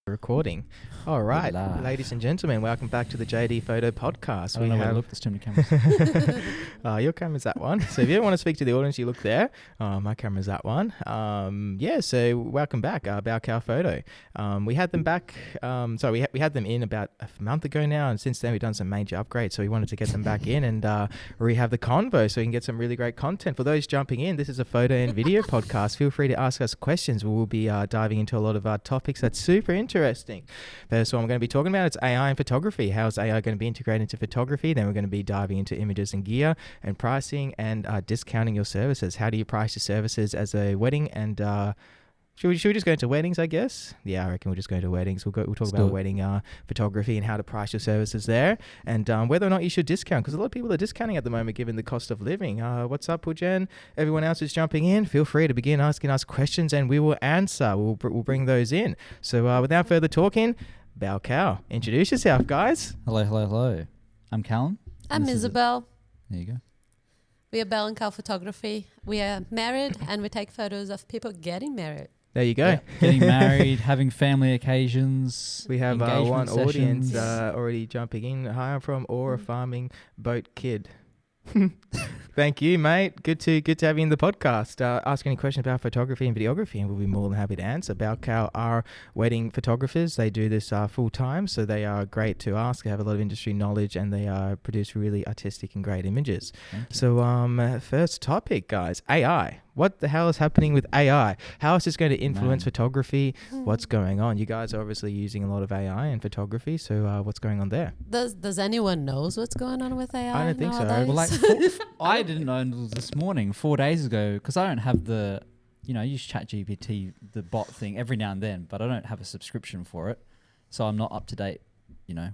Recording. All right, Live. ladies and gentlemen, welcome back to the JD Photo Podcast. I don't know where to look. There's too many cameras. Your camera's that one. So if you want to speak to the audience, you look there. My camera's that one. So welcome back, Bel Cal Photo. We had them back. We had them in about a month ago now, and since then we've done some major upgrades. So we wanted to get them back in and rehab the convo so we can get some really great content. For those jumping in, this is a photo and video podcast. Feel free to ask us questions. We'll be diving into a lot of topics that's super interesting. First one we're going to be talking about, it's AI and photography. How is AI going to be integrated into photography? Then we're going to be diving into images and gear and pricing and discounting your services. How do you price your services as a wedding? And should we just go into weddings, I guess? Yeah, I reckon we'll just go into weddings. We'll talk about wedding photography and how to price your services there, and whether or not you should discount, because a lot of people are discounting at the moment given the cost of living. What's up, Pujan? Everyone else who's jumping in, feel free to begin asking us questions and we will answer. We'll bring those in. So without further talking, Bel Cal, introduce yourself, guys. Hello. I'm Callan. I'm Isabel. There you go. We are Bel Cal Photography. We are married and we take photos of people getting married. There you go. Yeah. Getting married, having family occasions. We have one sessions. audience already jumping in. Hi, I'm from Aura Farming Boat Kid. Thank you, mate. Good to have you in the podcast. Ask any question about photography and videography, and we'll be more than happy to answer. Bel Cal are wedding photographers. They do this full time, so they are great to ask. They have a lot of industry knowledge, and they produce really artistic and great images. So, first topic, guys, AI. What the hell is happening with AI? How is this going to influence photography? What's going on? You guys are obviously using a lot of AI in photography, so what's going on there? Does anyone knows what's going on with AI? I don't think so. Nowadays? Well, I didn't know until this morning, 4 days ago, because I don't have the, I use ChatGPT, the bot thing every now and then, but I don't have a subscription for it, so I'm not up to date.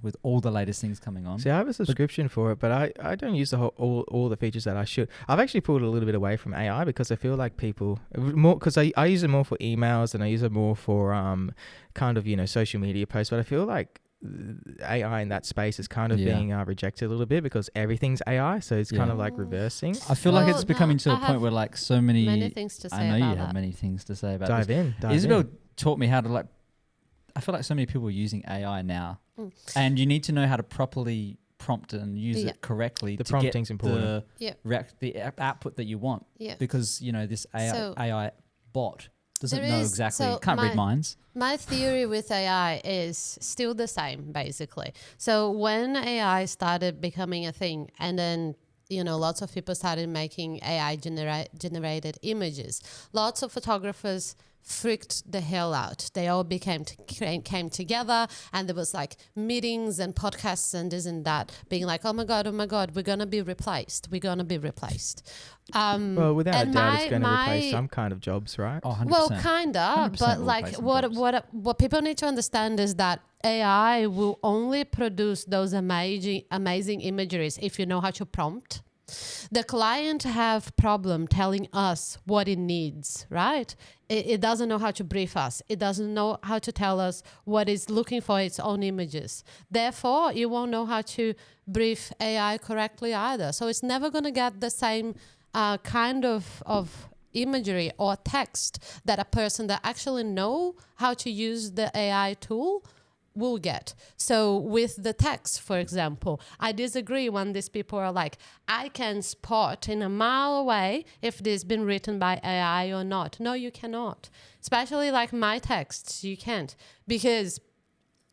With all the latest things coming on. See, I have a subscription for it, but I don't use the all the features that I should. I've actually pulled a little bit away from AI because I feel like people more, because I use it more for emails and I use it more for social media posts. But I feel like AI in that space is kind of being rejected a little bit because everything's AI, so it's kind of like reversing. I feel like it's becoming to a point where like so many things to say. I know about you have that. many things to say about Dive this. in. Isabel taught me how to I feel like so many people are using AI now, and you need to know how to properly prompt and use it correctly. The to prompting's get important. the output that you want. Yeah. Because this AI bot doesn't know exactly. so Can't read minds. My theory with AI is still the same, basically. So when AI started becoming a thing, and then lots of people started making AI generated images, lots of photographers freaked the hell out. They all came together, and there was like meetings and podcasts and this and that, being like, oh my god, we're gonna be replaced. Well, without a doubt, it's going to replace some kind of jobs, right? Oh, 100%. Well, kinda, but like what people need to understand is that AI will only produce those amazing imageries if you know how to prompt. The client have problem telling us what it needs, right? It doesn't know how to brief us. It doesn't know how to tell us what it's looking for its own images. Therefore, you won't know how to brief AI correctly either. So it's never going to get the same kind of imagery or text that a person that actually know how to use the AI tool will get. So with the text, for example, I disagree when these people are like, I can spot in a mile away if this been written by AI or not. No, you cannot. Especially like my texts, you can't. Because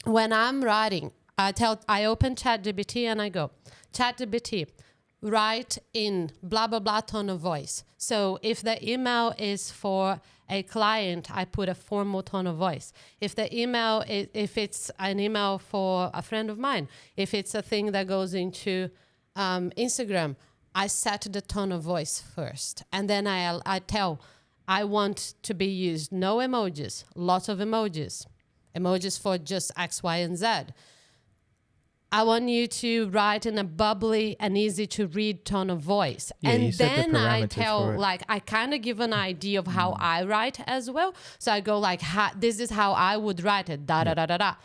when I'm writing, I open ChatGPT and I go, ChatGPT, write in blah, blah, blah tone of voice. So if the email is for a client, I put a formal tone of voice. If it's an email for a friend of mine, if it's a thing that goes into Instagram, I set the tone of voice first. And then I tell, I want to be used no emojis, lots of emojis for just X, Y, and Z. I want you to write in a bubbly and easy to read tone of voice. Yeah, and then I tell, I kind of give an idea of how I write as well. So I go like, this is how I would write it, da, da, da, da, da.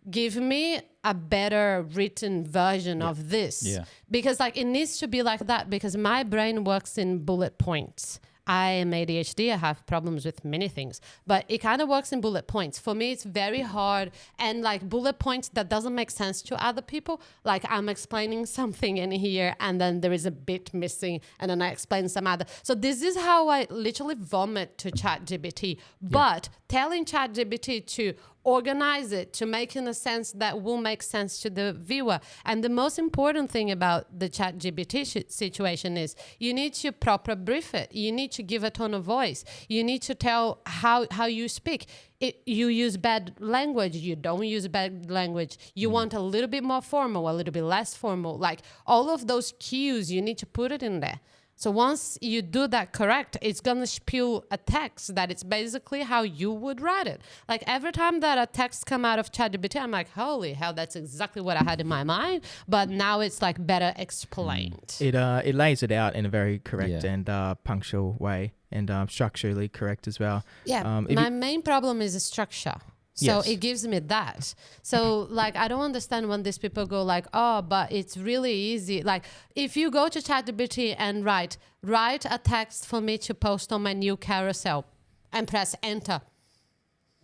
Give me a better written version of this. Yeah. Because like it needs to be like that because my brain works in bullet points. I am ADHD. I have problems with many things, but it kind of works in bullet points. For me, it's very hard. And like bullet points that doesn't make sense to other people. Like I'm explaining something in here and then there is a bit missing and then I explain some other. So this is how I literally vomit to ChatGPT. But telling ChatGPT to organize it, to make in a sense that will make sense to the viewer. And the most important thing about the ChatGPT situation is you need to proper brief it. You need to give a tone of voice. You need to tell how you speak. You use bad language. You don't use bad language. You want a little bit more formal, a little bit less formal. Like all of those cues, you need to put it in there. So once you do that correct, it's going to spew a text that it's basically how you would write it. Like every time that a text come out of ChatGPT, I'm like, holy hell, that's exactly what I had in my mind. But now it's like better explained. It lays it out in a very correct and punctual way and structurally correct as well. Yeah, my main problem is the structure. So it gives me that. So like, I don't understand when these people go like, oh, but it's really easy. Like if you go to ChatGPT and write a text for me to post on my new carousel and press enter.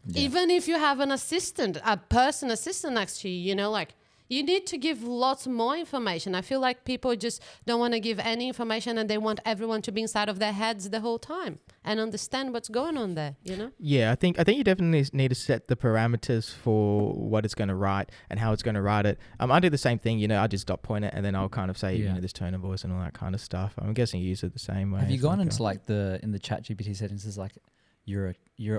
Yeah. Even if you have an assistant, a person assistant next to you, like you need to give lots more information. I feel like people just don't want to give any information and they want everyone to be inside of their heads the whole time and understand what's going on there, Yeah, I think you definitely need to set the parameters for what it's going to write and how it's going to write it. I do the same thing, I just dot point it and then I'll kind of say, this tone of voice and all that kind of stuff. I'm guessing you use it the same way. Have you gone into like in the ChatGPT settings, there's like your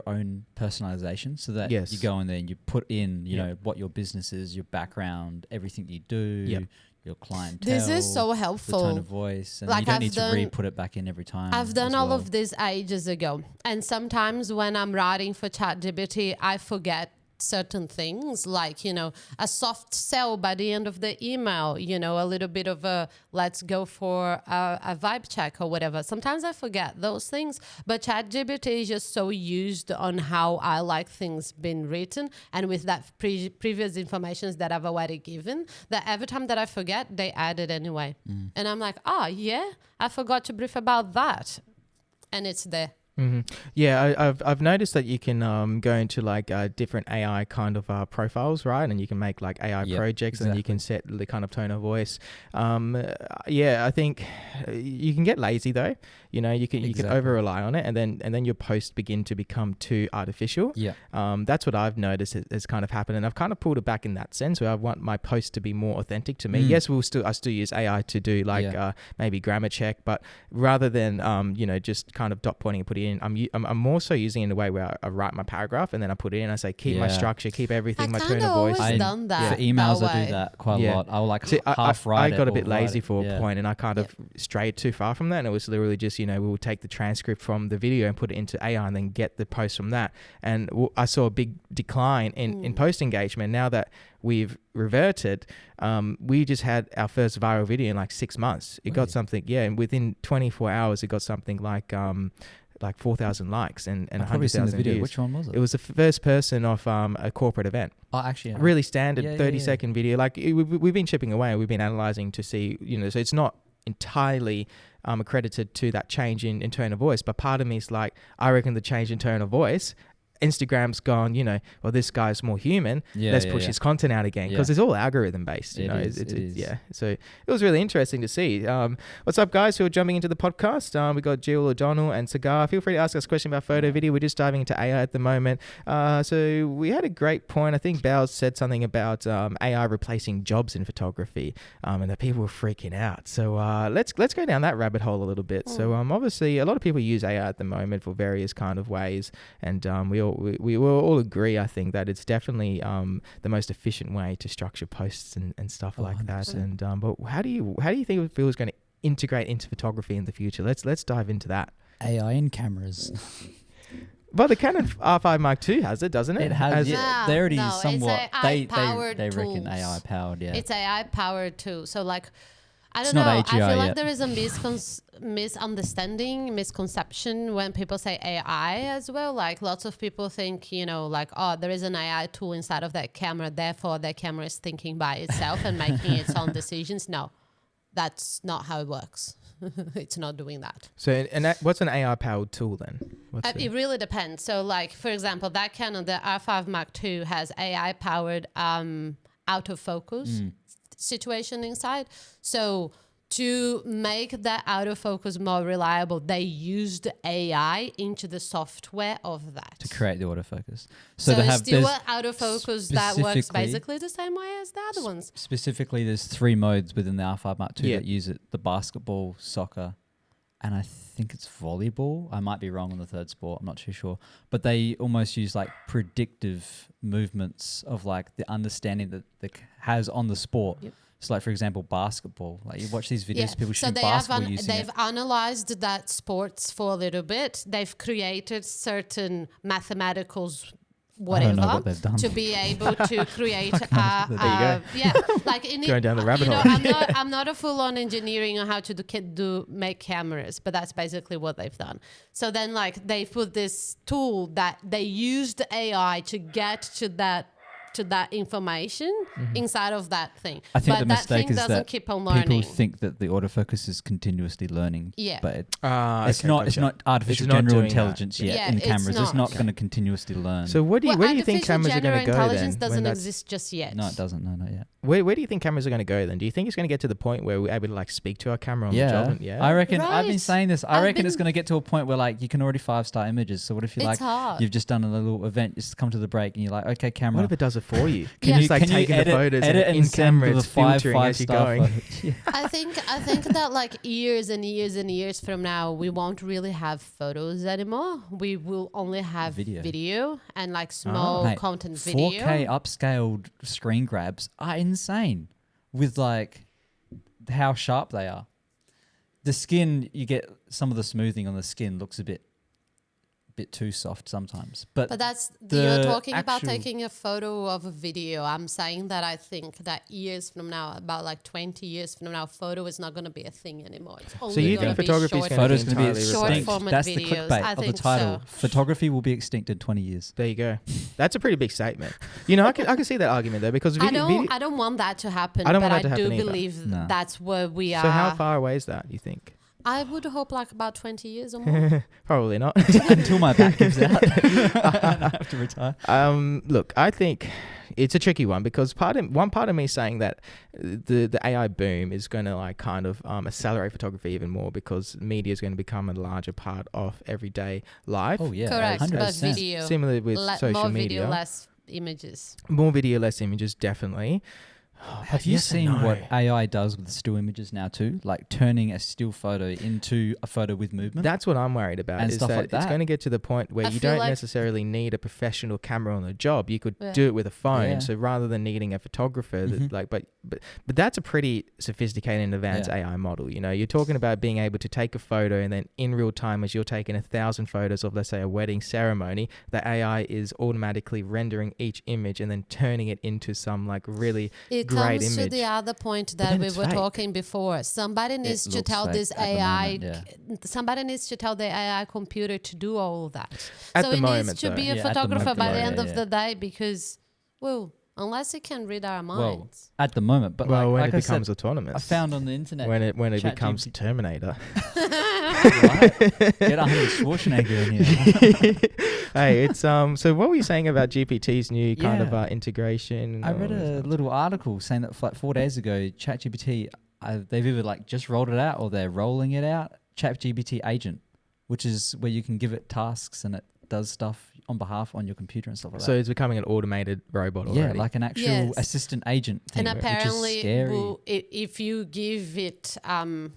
own personalization, so that you go in there and you put in, what your business is, your background, everything you do, your clientele. This is so helpful. The tone of voice, and like you don't need to re-put it back in every time. I've done all of this ages ago, and sometimes when I'm writing for ChatGPT, I forget certain things, like a soft sell by the end of the email, a little bit of a let's go for a vibe check or whatever. Sometimes I forget those things, but ChatGPT is just so used on how I like things being written and with that previous information that I've already given, that every time that I forget, they add it anyway. And I'm like, I forgot to brief about that, and it's there. Mm-hmm. Yeah, I've noticed that you can go into like different AI kind of profiles, right? And you can make like AI projects, and you can set the kind of tone of voice. I think you can get lazy though. You can over rely on it, and then your posts begin to become too artificial. Yeah. That's what I've noticed has kind of happened, and I've kind of pulled it back in that sense where I want my posts to be more authentic to me. Yes, I still use AI to do like maybe grammar check, but rather than just kind of dot pointing and putting it in, I'm more so using it in a way where I write my paragraph and then I put it in. I say keep my structure, keep everything, my tone of voice. I've done that. For emails, I do that quite a lot. I'll like half write it. I got a bit lazy for a point, and I kind of strayed too far from that. And it was literally just we will take the transcript from the video and put it into AI and then get the post from that. And I saw a big decline in post engagement. Now that we've reverted, we just had our first viral video in like 6 months. It got something, and within 24 hours, it got something like 4,000 likes and 100,000 views. Which one was it? It was the first person of a corporate event. Oh, actually, really standard 30-second video. Like we've been chipping away. We've been analyzing to see, so it's not entirely accredited to that change in tone of voice. But part of me is like, I reckon the change in tone of voice, Instagram's gone, well, this guy's more human. Let's push his content out again, because it's all algorithm based. It is. Yeah. So it was really interesting to see. What's up, guys who are jumping into the podcast? We got Jill O'Donnell and Cigar. Feel free to ask us a question about photo, video. We're just diving into AI at the moment. So we had a great point. I think Bel said something about AI replacing jobs in photography, and that people were freaking out. So let's go down that rabbit hole a little bit. So obviously a lot of people use AI at the moment for various kind of ways, and we will all agree, I think, that it's definitely the most efficient way to structure posts and stuff like 100%. That. And but how do you think it feels going to integrate into photography in the future? Let's dive into that. AI in cameras. Well, the Canon R5 Mark II has it, doesn't it? It has. They already somewhat. They reckon AI powered. Yeah. It's AI powered too. So like, I don't know. I feel like there is a misconception when people say AI as well. Like lots of people think, like, oh, there is an AI tool inside of that camera, therefore that camera is thinking by itself and making its own decisions. No, that's not how it works. it's not doing that. So, and what's an AI powered tool then? It really depends. So, like for example, that Canon, the R5 Mark II, has AI powered autofocus situation inside. So to make that autofocus more reliable, they used AI into the software of that. To create the autofocus. So they have still an autofocus that works basically the same way as the other ones. Specifically, there's 3 modes within the R5 Mark II that use it. The basketball, soccer, and I think it's volleyball. I might be wrong on the third sport. I'm not too sure. But they almost use like predictive movements of like the understanding that it has on the sport. Yep. So like, for example, basketball. Like you watch these videos, people shooting basketball using they've analyzed that sports for a little bit. They've created certain mathematicals, whatever, to be able to create like going down the rabbit hole. I'm not a full-on engineering on how to make cameras, but that's basically what they've done. So then like they put this tool that they used AI to get to that information inside of that thing. I think the that mistake thing is doesn't that keep on learning. People think that the autofocus is continuously learning. Yeah. But it's not artificial general intelligence yet in cameras. It's not going to continuously learn. So where do you think cameras are going to go then? Intelligence doesn't exist just yet. No, it doesn't. No, not yet. Where do you think cameras are going to go then? Do you think it's going to get to the point where we're able to like speak to our camera on the job? Yeah. I reckon. Right. I've been saying this. I reckon it's going to get to a point where like you can already 5-star images. So what if you've just done a little event, just come to the break and you're like, okay, camera. What if it does it for you? Can you taking the photos and in camera it's filtering as you're going? I think that like years and years and years from now, we won't really have photos anymore. We will only have video and like small content video. 4K upscaled screen grabs are insane with like how sharp they are. The skin, you get some of the smoothing on the skin looks a bit too soft sometimes. But that's you're talking about taking a photo of a video. I'm saying that I think that years from now, about like 20 years from now, photo is not going to be a thing anymore. It's only so you think photography is going to be extinct? That's the clickbait of the title. So. Photography will be extinct in 20 years. There you go. That's a pretty big statement. You know, I can see that argument though, because I don't want that to happen. I do believe that's where we are. So how far away is that, you think? I would hope like about 20 years or more. Probably not. Until my back gives out. I have to retire. Look, I think it's a tricky one because one part of me saying that the AI boom is going to like kind of accelerate photography even more because media is going to become a larger part of everyday life. Oh yeah, correct. 100%. But video, similarly with social media, more video, less images. More video, less images, definitely. Have you seen what AI does with still images now too? Like turning a still photo into a photo with movement? That's what I'm worried about. And is stuff that like that. It's going to get to the point where you don't necessarily need a professional camera on the job. You could do it with a phone. Yeah. So rather than needing a photographer, but that's a pretty sophisticated and advanced AI model. You know, you're talking about being able to take a photo and then in real time, as you're taking 1,000 photos of, let's say, a wedding ceremony, the AI is automatically rendering each image and then turning it into some like really great image. To the other point that we were talking before, somebody needs to tell this AI. Somebody needs to tell the AI computer to do all of that. So it needs to be a photographer by the end of the day because, well, unless it can read our minds. Well, at the moment, but when it becomes autonomous, I found on the internet when it becomes Terminator. Get Arnold Schwarzenegger in here. Hey, it's so what were you saying about GPT's new kind of integration? I read a little article saying that like 4 days ago, ChatGPT they've either like just rolled it out or they're rolling it out. ChatGPT Agent, which is where you can give it tasks and it does stuff on behalf on your computer and stuff like that. So it's becoming an automated robot already. Yeah, like an actual assistant agent thing. And apparently, which is scary. If you give it,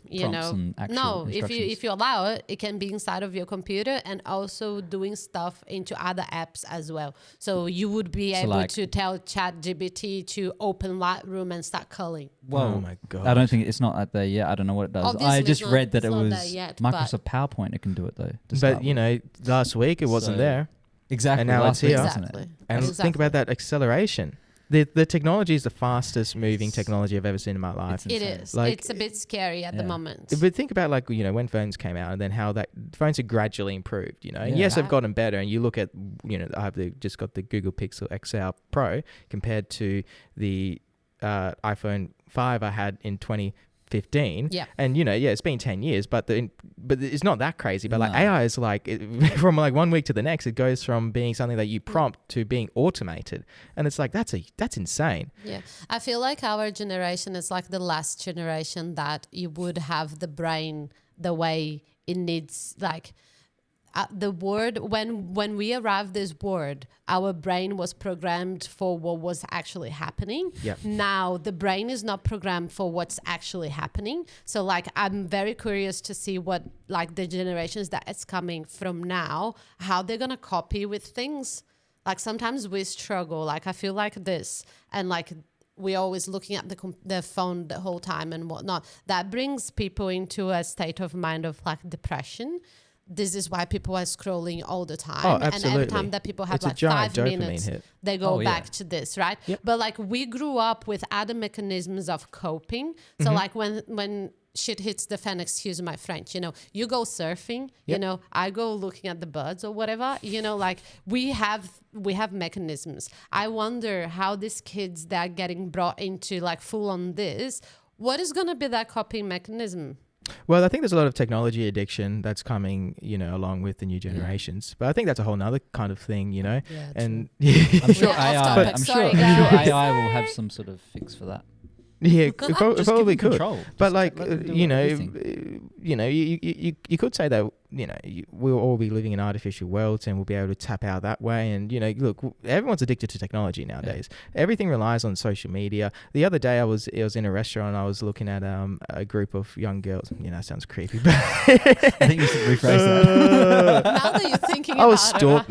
if you allow it, it can be inside of your computer and also doing stuff into other apps as well. So you would be able to tell ChatGPT to open Lightroom and start culling. Whoa. Oh my God. I don't think it's not at there yet. I don't know what it does. Obviously I just read that it was Microsoft PowerPoint. It can do it though. But you know, last week it wasn't there. Exactly. And now it's here. Exactly. And think about that acceleration. The technology is the fastest moving technology I've ever seen in my life. It is. Like, it's a bit scary at the moment. But think about like, you know, when phones came out and then how that phones have gradually improved, you know. And yes, they've gotten better. And you look at, you know, I've just got the Google Pixel XR Pro compared to the iPhone 5 I had in 2015 15. Yeah. And, it's been 10 years, but it's not that crazy. But like No. AI is like, from like 1 week to the next, it goes from being something that you prompt to being automated. And it's like, that's insane. Yeah. I feel like our generation is like the last generation that you would have the brain the way it needs, like, the word, when we arrived this word, our brain was programmed for what was actually happening. Yep. Now the brain is not programmed for what's actually happening. So like, I'm very curious to see what, like, the generations that is coming from now, how they're gonna copy with things. Like, sometimes we struggle. Like, I feel like this, and like, we're always looking at the phone the whole time and whatnot. That brings people into a state of mind of like depression. This is why people are scrolling all the time. Oh, absolutely. And every time that people have It's a like giant 5 dopamine minutes, hit. they go Oh, back yeah. to this, right? Yep. But like, we grew up with other mechanisms of coping. So like, when shit hits the fan, excuse my French, you go surfing, Yep. I go looking at the birds or whatever, like, we have mechanisms. I wonder how these kids that are getting brought into like full on this, what is going to be that coping mechanism? Well, I think there's a lot of technology addiction that's coming, along with the new generations. But I think that's a whole nother kind of thing, Yeah, and I'm sure Yeah, off AI. topic. I'm Sorry, sure guys. AI will have some sort of fix for that. yeah, it Just probably give them could. control. But Just like, let them do everything. you could say that, we'll all be living in artificial worlds and we'll be able to tap out that way. And, look, everyone's addicted to technology nowadays. Everything relies on social media. The other day I was in a restaurant and I was looking at a group of young girls. Sounds creepy, but I think you should rephrase that. Now that you're thinking I was about it, stalked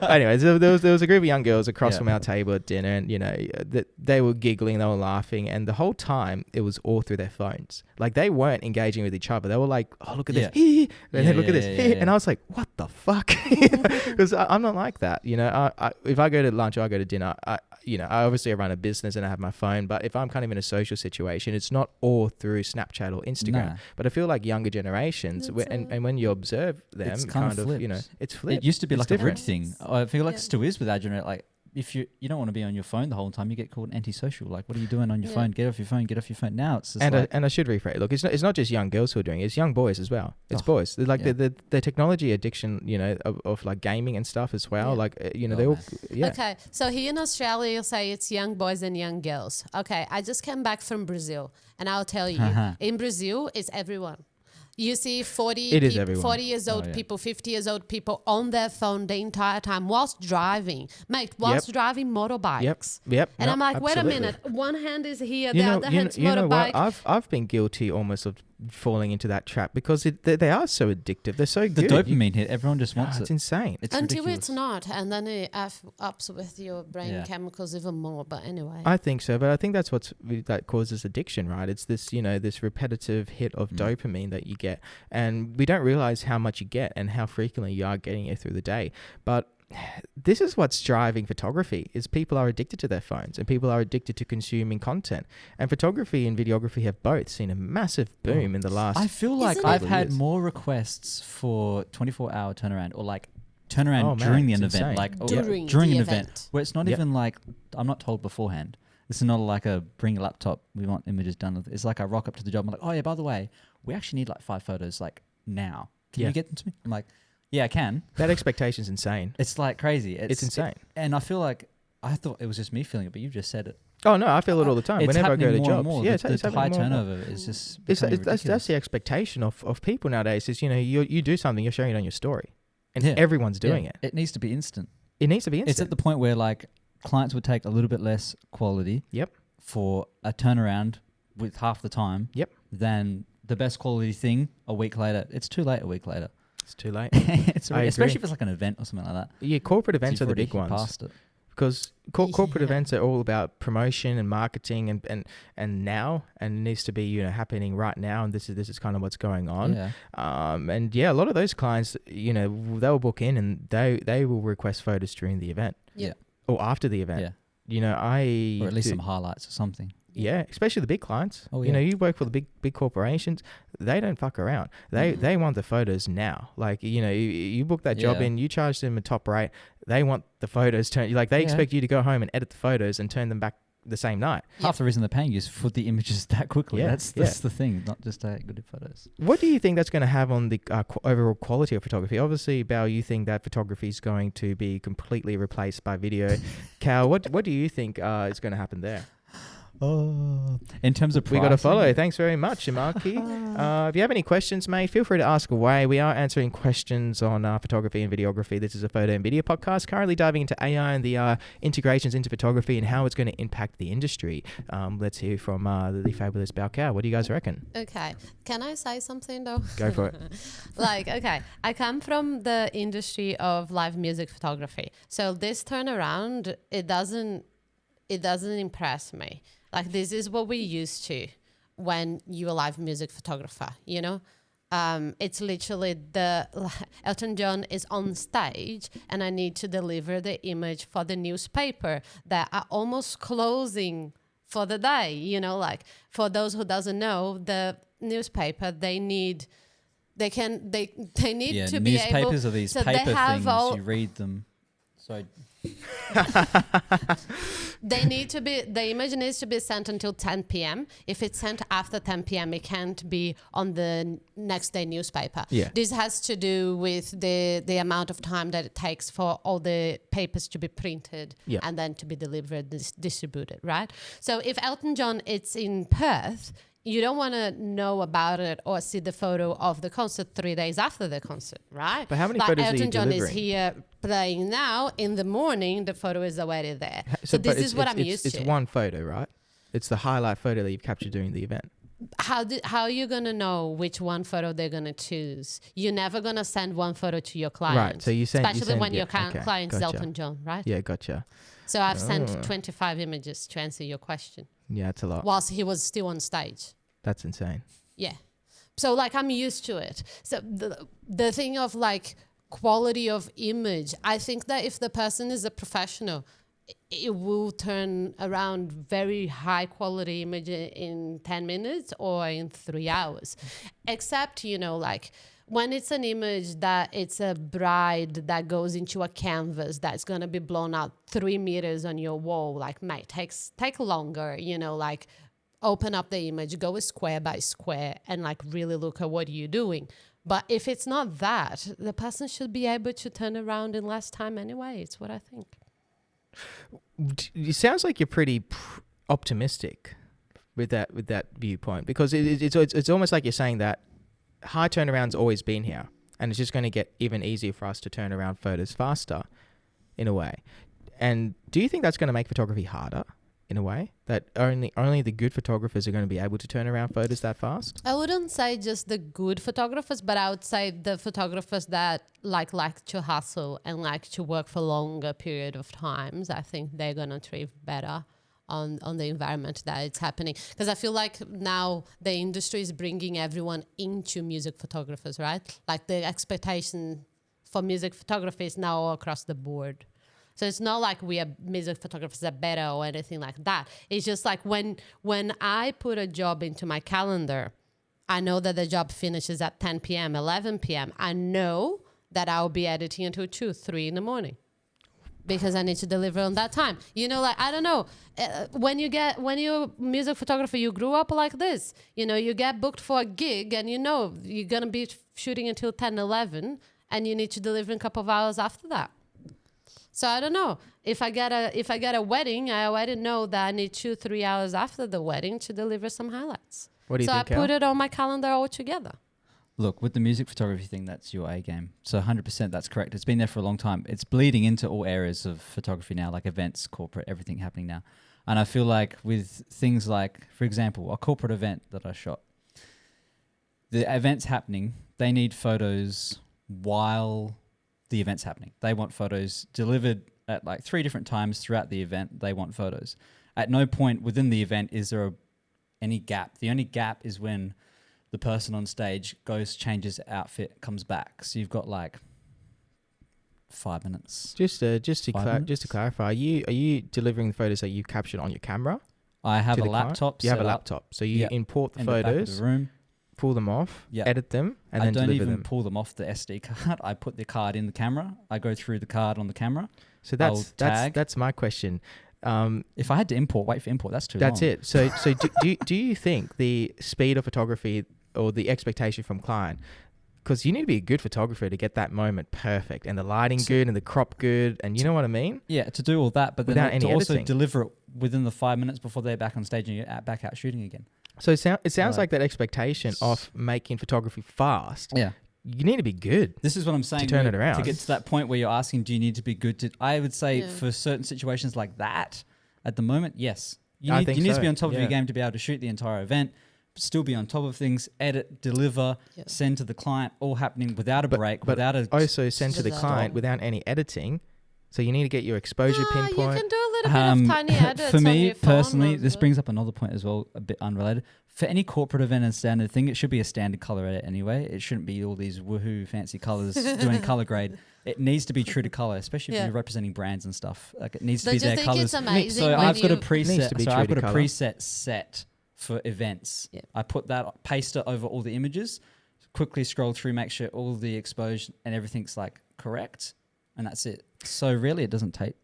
now. Anyways, there was a group of young girls across Yeah. from our table at dinner, and they were giggling, they were laughing, and the whole time it was all through their phones. Like, they weren't engaging with each other. They were like, "Oh, look at this," and then look at this, and I was like, "What the fuck?" Because I'm not like that. If I go to lunch or I go to dinner, I obviously run a business and I have my phone, but if I'm kind of in a social situation, it's not all through Snapchat or Instagram. Nah. But I feel like younger generations, and when you observe them, It's kind of flipped. It's flipped. It used to be It's like different. a rude thing. I feel like Yeah. it still is with our generation. Like, if you don't want to be on your phone the whole time, you get called antisocial. Like, what are you doing on your phone? Get off your phone. Get off your phone now. It's just And I should rephrase. Look, it's not just young girls who are doing it. It's young boys as well. It's boys. They're like yeah. the technology addiction, of like gaming and stuff as well. Yeah. Like, they Oh, all, man. yeah. Okay, so here in Australia, you'll say it's young boys and young girls. Okay, I just came back from Brazil, and I'll tell you, in Brazil, it's everyone. You see 40, It is people, everyone. 40 years old yeah. people, 50 years old people on their phone the entire time whilst driving. Mate, whilst driving motorbikes. Yep. And No, I'm like, wait a absolutely. minute. One hand is here, You the know, other you, hand's you know motorbike. what? I've been guilty almost of falling into that trap because they are so addictive. They're so the good. dopamine hit. Everyone just wants It's it. insane. It's Until ridiculous. it's not. And then it ups with your brain Yeah. chemicals even more. But anyway. I think so, but I think that's that causes addiction, right? It's this, this repetitive hit of dopamine that you get, and we don't realize how much you get and how frequently you are getting it through the day. But this is what's driving photography: is people are addicted to their phones and people are addicted to consuming content. And photography and videography have both seen a massive boom in the last. I feel like Isn't I've it- had more requests for 24-hour turnaround or like turnaround Oh, man, during it's an event, insane. like or During an the event event. where it's not Yep. even like I'm not told beforehand. This is not like a bring a laptop. We want images done. It's like I rock up to the job. I'm like, oh yeah, by the way, we actually need like 5 photos like now. Can Yeah. you get them to me? I'm like, yeah, I can. That expectation's insane. It's like crazy. It's insane. And I feel like I thought it was just me feeling it, but you just said it. Oh no, I feel it all the time. It's Whenever I go to happening more and jobs, more. yeah, The it's happening high more and more. turnover is just It's becoming that's ridiculous. the expectation of people nowadays. Is you do something, you're sharing it on your story, and Yeah. everyone's doing Yeah. it. It needs to be instant. It needs to be It's instant. at the point where like clients would take a little bit less quality Yep. for a turnaround with half the time Yep. than the best quality thing a week later. It's too late a week later. It's too late. It's I especially agree. if it's like an event or something like that. Yeah, corporate So events you've are the already big ones passed it. because corporate Yeah. events are all about promotion and marketing and now, and it needs to be happening right now, and this is kind of what's going on. Yeah. And yeah, a lot of those clients, they'll book in and they will request photos during the event Yeah. or after the event. Yeah. Or at least some highlights or something. Yeah, especially the big clients. Oh, You yeah. you work for the big corporations. They don't fuck around. They want the photos now. Like you book that job Yeah. in, you charge them a top rate. They want the photos turned. Like they Yeah. expect you to go home and edit the photos and turn them back the same night. Half the reason they're paying you is for the images that quickly. That's the thing, not just good photos. What do you think that's going to have on the overall quality of photography? Obviously, Bel, you think that photography is going to be completely replaced by video. Cal, what do you think is going to happen there? Oh, in terms of pricing, we got to follow. Thanks very much, Imaki. If you have any questions, mate, feel free to ask away. We are answering questions on photography and videography. This is a photo and video podcast, currently diving into AI and the integrations into photography and how it's going to impact the industry. Let's hear from the fabulous Bel Cal. What do you guys reckon? Okay. Can I say something though? Go for it. Okay, I come from the industry of live music photography. So this turnaround, it doesn't impress me. Like, this is what we used to when you're a live music photographer, you know? It's literally Elton John is on stage and I need to deliver the image for the newspaper that are almost closing for the day, you know? Like, for those who doesn't know, the newspaper, they need to be able... Newspapers are these so paper things, you read them. So... the image needs to be sent until 10 p.m. If it's sent after 10 p.m., it can't be on the next day newspaper. Yeah. This has to do with the amount of time that it takes for all the papers to be printed and then to be delivered, distributed, right? So if Elton John is in Perth, you don't want to know about it or see the photo of the concert 3 days after the concert, right? But how many photos Elton are you John delivering? is here playing now. In the morning, the photo is already there. So this is what I'm used to. It's one photo, right? It's the highlight photo that you've captured during the event. How are you going to know which one photo they're going to choose? You're never going to send one photo to your client. Right, so especially when your client is Elton John, right? Yeah, gotcha. So I've sent 25 images to answer your question. Yeah, it's a lot. Whilst he was still on stage. That's insane. Yeah. So like, I'm used to it. So the thing of like quality of image, I think that if the person is a professional, it will turn around very high quality image in 10 minutes or in 3 hours. Except, you know, like when it's an image that it's a bride that goes into a canvas that's going to be blown out 3 meters on your wall, like, mate, take longer, you know, like, open up the image, go square by square and like really look at what you're doing. But if it's not that, the person should be able to turn around in less time anyway. It's what I think. It sounds like you're pretty optimistic with that viewpoint, because it's almost like you're saying that high turnaround's always been here and it's just going to get even easier for us to turn around photos faster in a way. And do you think that's going to make photography harder? In a way that only the good photographers are going to be able to turn around photos that fast? I wouldn't say just the good photographers, but I would say the photographers that like to hustle and like to work for longer period of times. I think they're going to thrive better on the environment that it's happening. Because I feel like now the industry is bringing everyone into music photographers, right? Like the expectation for music photography is now all across the board. So it's not like we are music photographers are better or anything like that. It's just like when I put a job into my calendar, I know that the job finishes at 10 p.m., 11 p.m. I know that I'll be editing until 2, 3 in the morning because I need to deliver on that time. You know, like, I don't know. When you're a music photographer, you grew up like this. You know, you get booked for a gig and you know you're going to be shooting until 10, 11 and you need to deliver in a couple of hours after that. So I don't know. If I get a wedding, I already know that I need 2-3 hours after the wedding to deliver some highlights. What do you think, So I put it on my calendar all together. Look, with the music photography thing, that's your A game. So 100% that's correct. It's been there for a long time. It's bleeding into all areas of photography now, like events, corporate, everything happening now. And I feel like with things like, for example, a corporate event that I shot, the event's happening, they need photos while the event's happening. They want photos delivered at like 3 different times throughout the event. They want photos. At no point within the event is there any gap. The only gap is when the person on stage goes, changes outfit, comes back. So you've got like 5 minutes. Just to clarify, are you delivering the photos that you captured on your camera? I have a laptop. You have a laptop, so you import the photos. The back of the room. Pull them off, edit them, and then deliver them. I don't even pull them off the SD card. I put the card in the camera. I go through the card on the camera. So that's my question. If I had to wait for import, that's too long. That's it. So do you think the speed of photography or the expectation from client, because you need to be a good photographer to get that moment perfect and the lighting good and the crop good, and you know what I mean? Yeah, to do all that, but Without then any to also editing. deliver it within the 5 minutes before they're back on stage and you're back out shooting again. So it sounds like that expectation of making photography fast. Yeah. You need to be good. This is what I'm saying. To turn it around. To get to that point where you're asking, do you need to be good to... I would say Yeah. for certain situations like that, at the moment, yes. You I need think to so, be on top of yeah. your game to be able to shoot the entire event, still be on top of things, edit, deliver, send to the client, all happening without a break, without a... Also send to the client without any editing. So you need to get your exposure pinpoint. You can do a little bit of tiny edits for on me your phone personally, as this well. brings up another point as well, a bit unrelated. For any corporate event and standard thing, it should be a standard color edit anyway. It shouldn't be all these woohoo fancy colors doing color grade. It needs to be true to color, especially if you're representing brands and stuff. Like it needs to be their colors. It's amazing So I've got a preset. to be So true I've to got a colour. preset set for events. Yeah. I put that, paste it over all the images, quickly scroll through, make sure all the exposure and everything's like correct, and that's it. So really, it doesn't take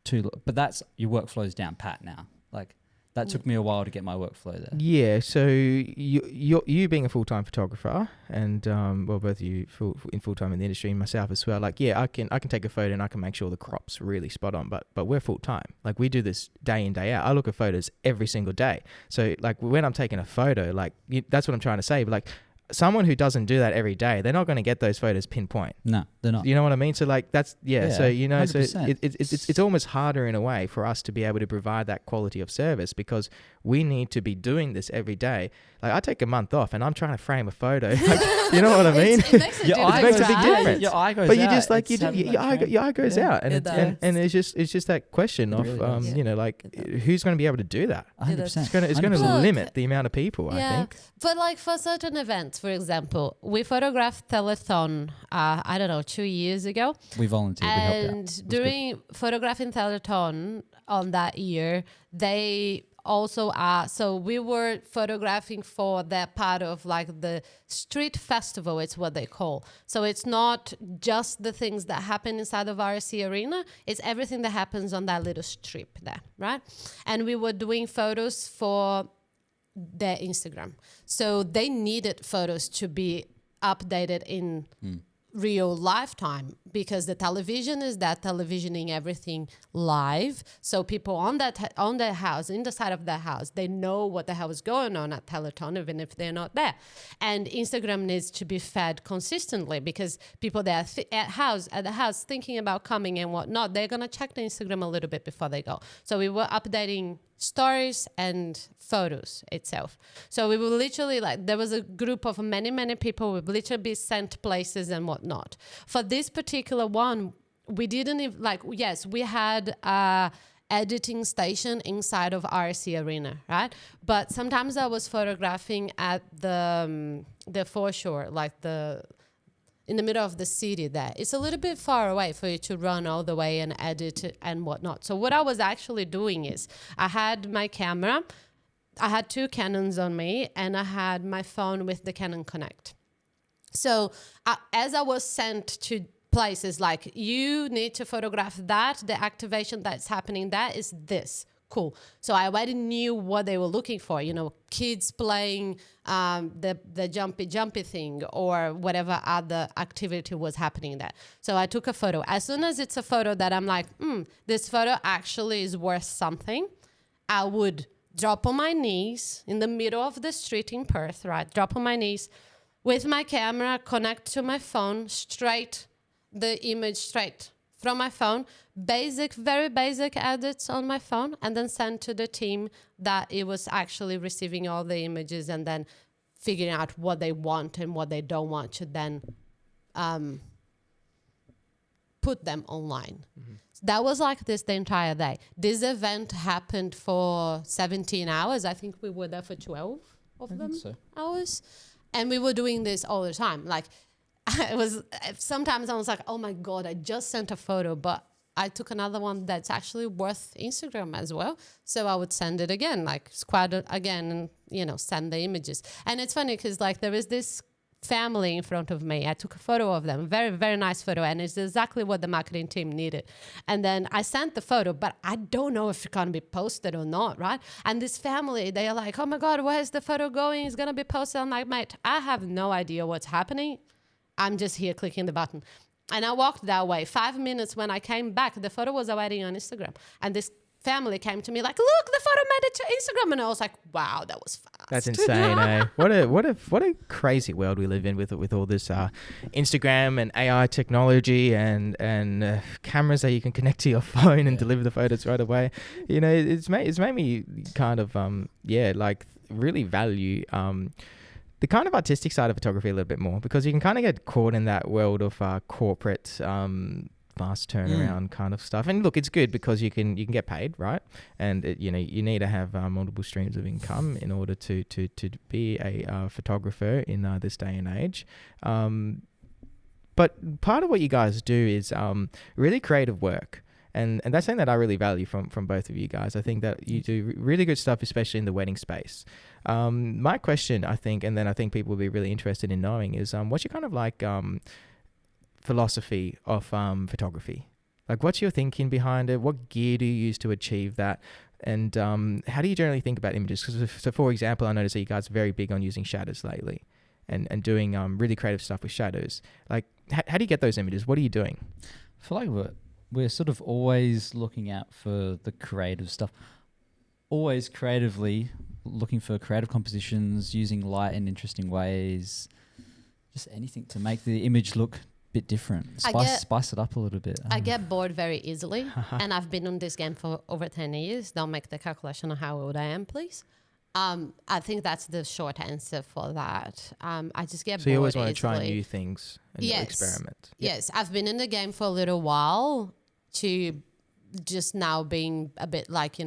too. But that's your workflow's down pat now. Like that took me a while to get my workflow there. Yeah, so you being a full-time photographer, and well, both of you full-time in the industry, and myself as well. Like, yeah, I can take a photo and I can make sure the crop's really spot on. But we're full-time. Like, we do this day in, day out. I look at photos every single day. So like when I'm taking a photo, like that's what I'm trying to say. But like someone who doesn't do that every day, they're not going to get those photos pinpoint. No, they're not. You know what I mean? So like that's so you know 100%. so it's almost harder in a way for us to be able to provide that quality of service, because we need to be doing this every day. Like I take a month off and I'm trying to frame a photo. Like, you know what I mean? It makes a Your eye difference, makes a big right? difference. Your eye goes But you out. just like It's having your eye goes out, and It and does. it's just that question of really does. you know, like who's going to be able to do that? 100%. It's going to 100%. limit the amount of people. I think. But like for certain events, for example, we photographed telethon, I don't know, 2 years ago. We volunteered. We helped out. And during photographing telethon on that year, they also so we were photographing for that part of like the street festival, it's what they call. So it's not just the things that happen inside of RC Arena, it's everything that happens on that little strip there, right? And we were doing photos for their Instagram. So they needed photos to be updated in real lifetime, because the television is that televisioning everything live. So people on their house, in the side of their house, they know what the hell is going on at Telethon, even if they're not there. And Instagram needs to be fed consistently, because people that are at the house thinking about coming and whatnot, they're gonna check the Instagram a little bit before they go. So we were updating stories and photos itself. So we were literally like, there was a group of many people. We've literally been sent places and whatnot. For this particular one, we didn't even yes, we had a editing station inside of RC Arena, right? But sometimes I was photographing at the foreshore, like in the middle of the city there. It's a little bit far away for you to run all the way and edit it and whatnot. So what I was actually doing is I had my camera, I had 2 Canons on me, and I had my phone with the Canon Connect. So as I was sent to places like, you need to photograph that, the activation that's happening, that is this. Cool. So I already knew what they were looking for, you know, kids playing the jumpy thing, or whatever other activity was happening there. So I took a photo. As soon as it's a photo that I'm like, this photo actually is worth something, I would drop on my knees in the middle of the street in Perth, right? Drop on my knees with my camera, connect to my phone, the image straight from my phone, very basic edits on my phone, and then send to the team that it was actually receiving all the images, and then figuring out what they want and what they don't want to then put them online. Mm-hmm. That was like this the entire day. This event happened for 17 hours. I think we were there for 12 of them hours. And we were doing this all the time. Like, sometimes I was like, oh my God, I just sent a photo, but I took another one that's actually worth Instagram as well. So I would send it again, like squad it again, and, you know, send the images. And it's funny because like there is this family in front of me. I took a photo of them, very, very nice photo, and it's exactly what the marketing team needed. And then I sent the photo, but I don't know if it's going to be posted or not, right? And this family, they're like, oh my God, where's the photo going? It's going to be posted. I'm like, mate, I have no idea what's happening. I'm just here clicking the button. And I walked that way. 5 minutes when I came back, the photo was already on Instagram. And this family came to me like, look, the photo made it to Instagram. And I was like, wow, that was fast. That's insane, eh? What a crazy world we live in with all this Instagram and AI technology and cameras that you can connect to your phone and deliver the photos right away. You know, it's made me kind of like really value the kind of artistic side of photography a little bit more, because you can kind of get caught in that world of corporate fast turnaround kind of stuff. And look, it's good because you can get paid, right? And you need to have multiple streams of income in order to be a photographer in this day and age. But part of what you guys do is really creative work. And that's something that I really value from both of you guys. I think that you do really good stuff, especially in the wedding space. My question, I think, and then I think people will be really interested in knowing is, what's your kind of like philosophy of photography? Like, what's your thinking behind it? What gear do you use to achieve that? And how do you generally think about images? So for example, I noticed that you guys are very big on using shadows lately and doing really creative stuff with shadows. Like, how do you get those images? What are you doing? I feel like we're sort of always looking out for the creative stuff, always creatively looking for creative compositions, using light in interesting ways, just anything to make the image look a bit different, spice it up a little bit. I get bored very easily, and I've been on this game for over 10 years. Don't make the calculation of how old I am, please. I think that's the short answer for that. I just get bored. So you always want to easily. try new things and experiment. Yes, I've been in the game for a little while, to just now being a bit like,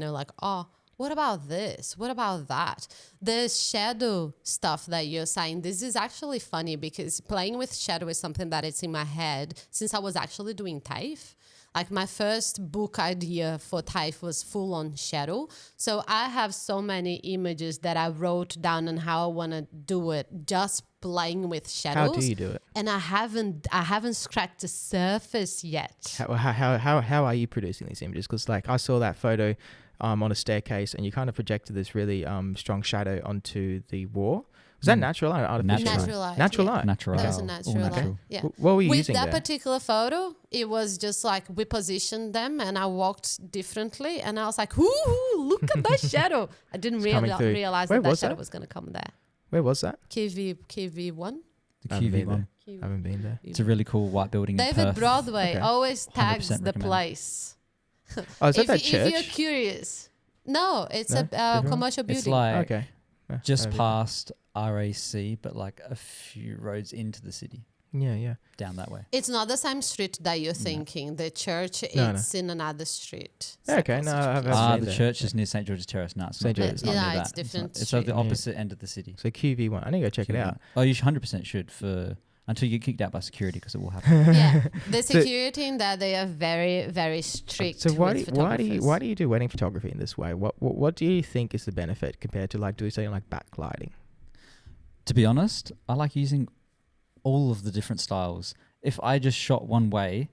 oh, what about this? What about that? The shadow stuff that you're saying, this is actually funny because playing with shadow is something that it's in my head since I was actually doing TAFE. Like my first book idea for TAFE was full on shadow. So I have so many images that I wrote down on how I want to do it, just playing with shadows. How do you do it? And I haven't scratched the surface yet. How are you producing these images? Because like I saw that photo on a staircase, and you kind of projected this really strong shadow onto the wall. Was that natural light or artificial light? Natural light. Natural light. That was a natural light. Yeah. What were you With using that there? particular photo, it was just like we positioned them and I walked differently and I was like, ooh, look at that shadow. I didn't realize that shadow was going to come there. Where was that? KV1. The QV1. I haven't been there. It's a really cool white building in David Perth. Broadway always tags the recommend. place. Oh, is that that church? If you're curious. No, it's a commercial building. It's like Okay. just past RAC, but like a few roads into the city. Yeah. Down that way. It's not the same street that you're thinking. The church is in another street. Okay, no, I've the church is near St. George's Terrace. No, it's St. not. George's. It's not near that. It's different. It's at the opposite end of the city. So QV1. I need to go check it out. Oh, you 100% should until you get kicked out by security, because it will happen. Yeah, the security in that they are very, very strict. So why with do you do wedding photography in this way? What do you think is the benefit compared to like doing something like backlighting? To be honest, I like using all of the different styles. If I just shot one way,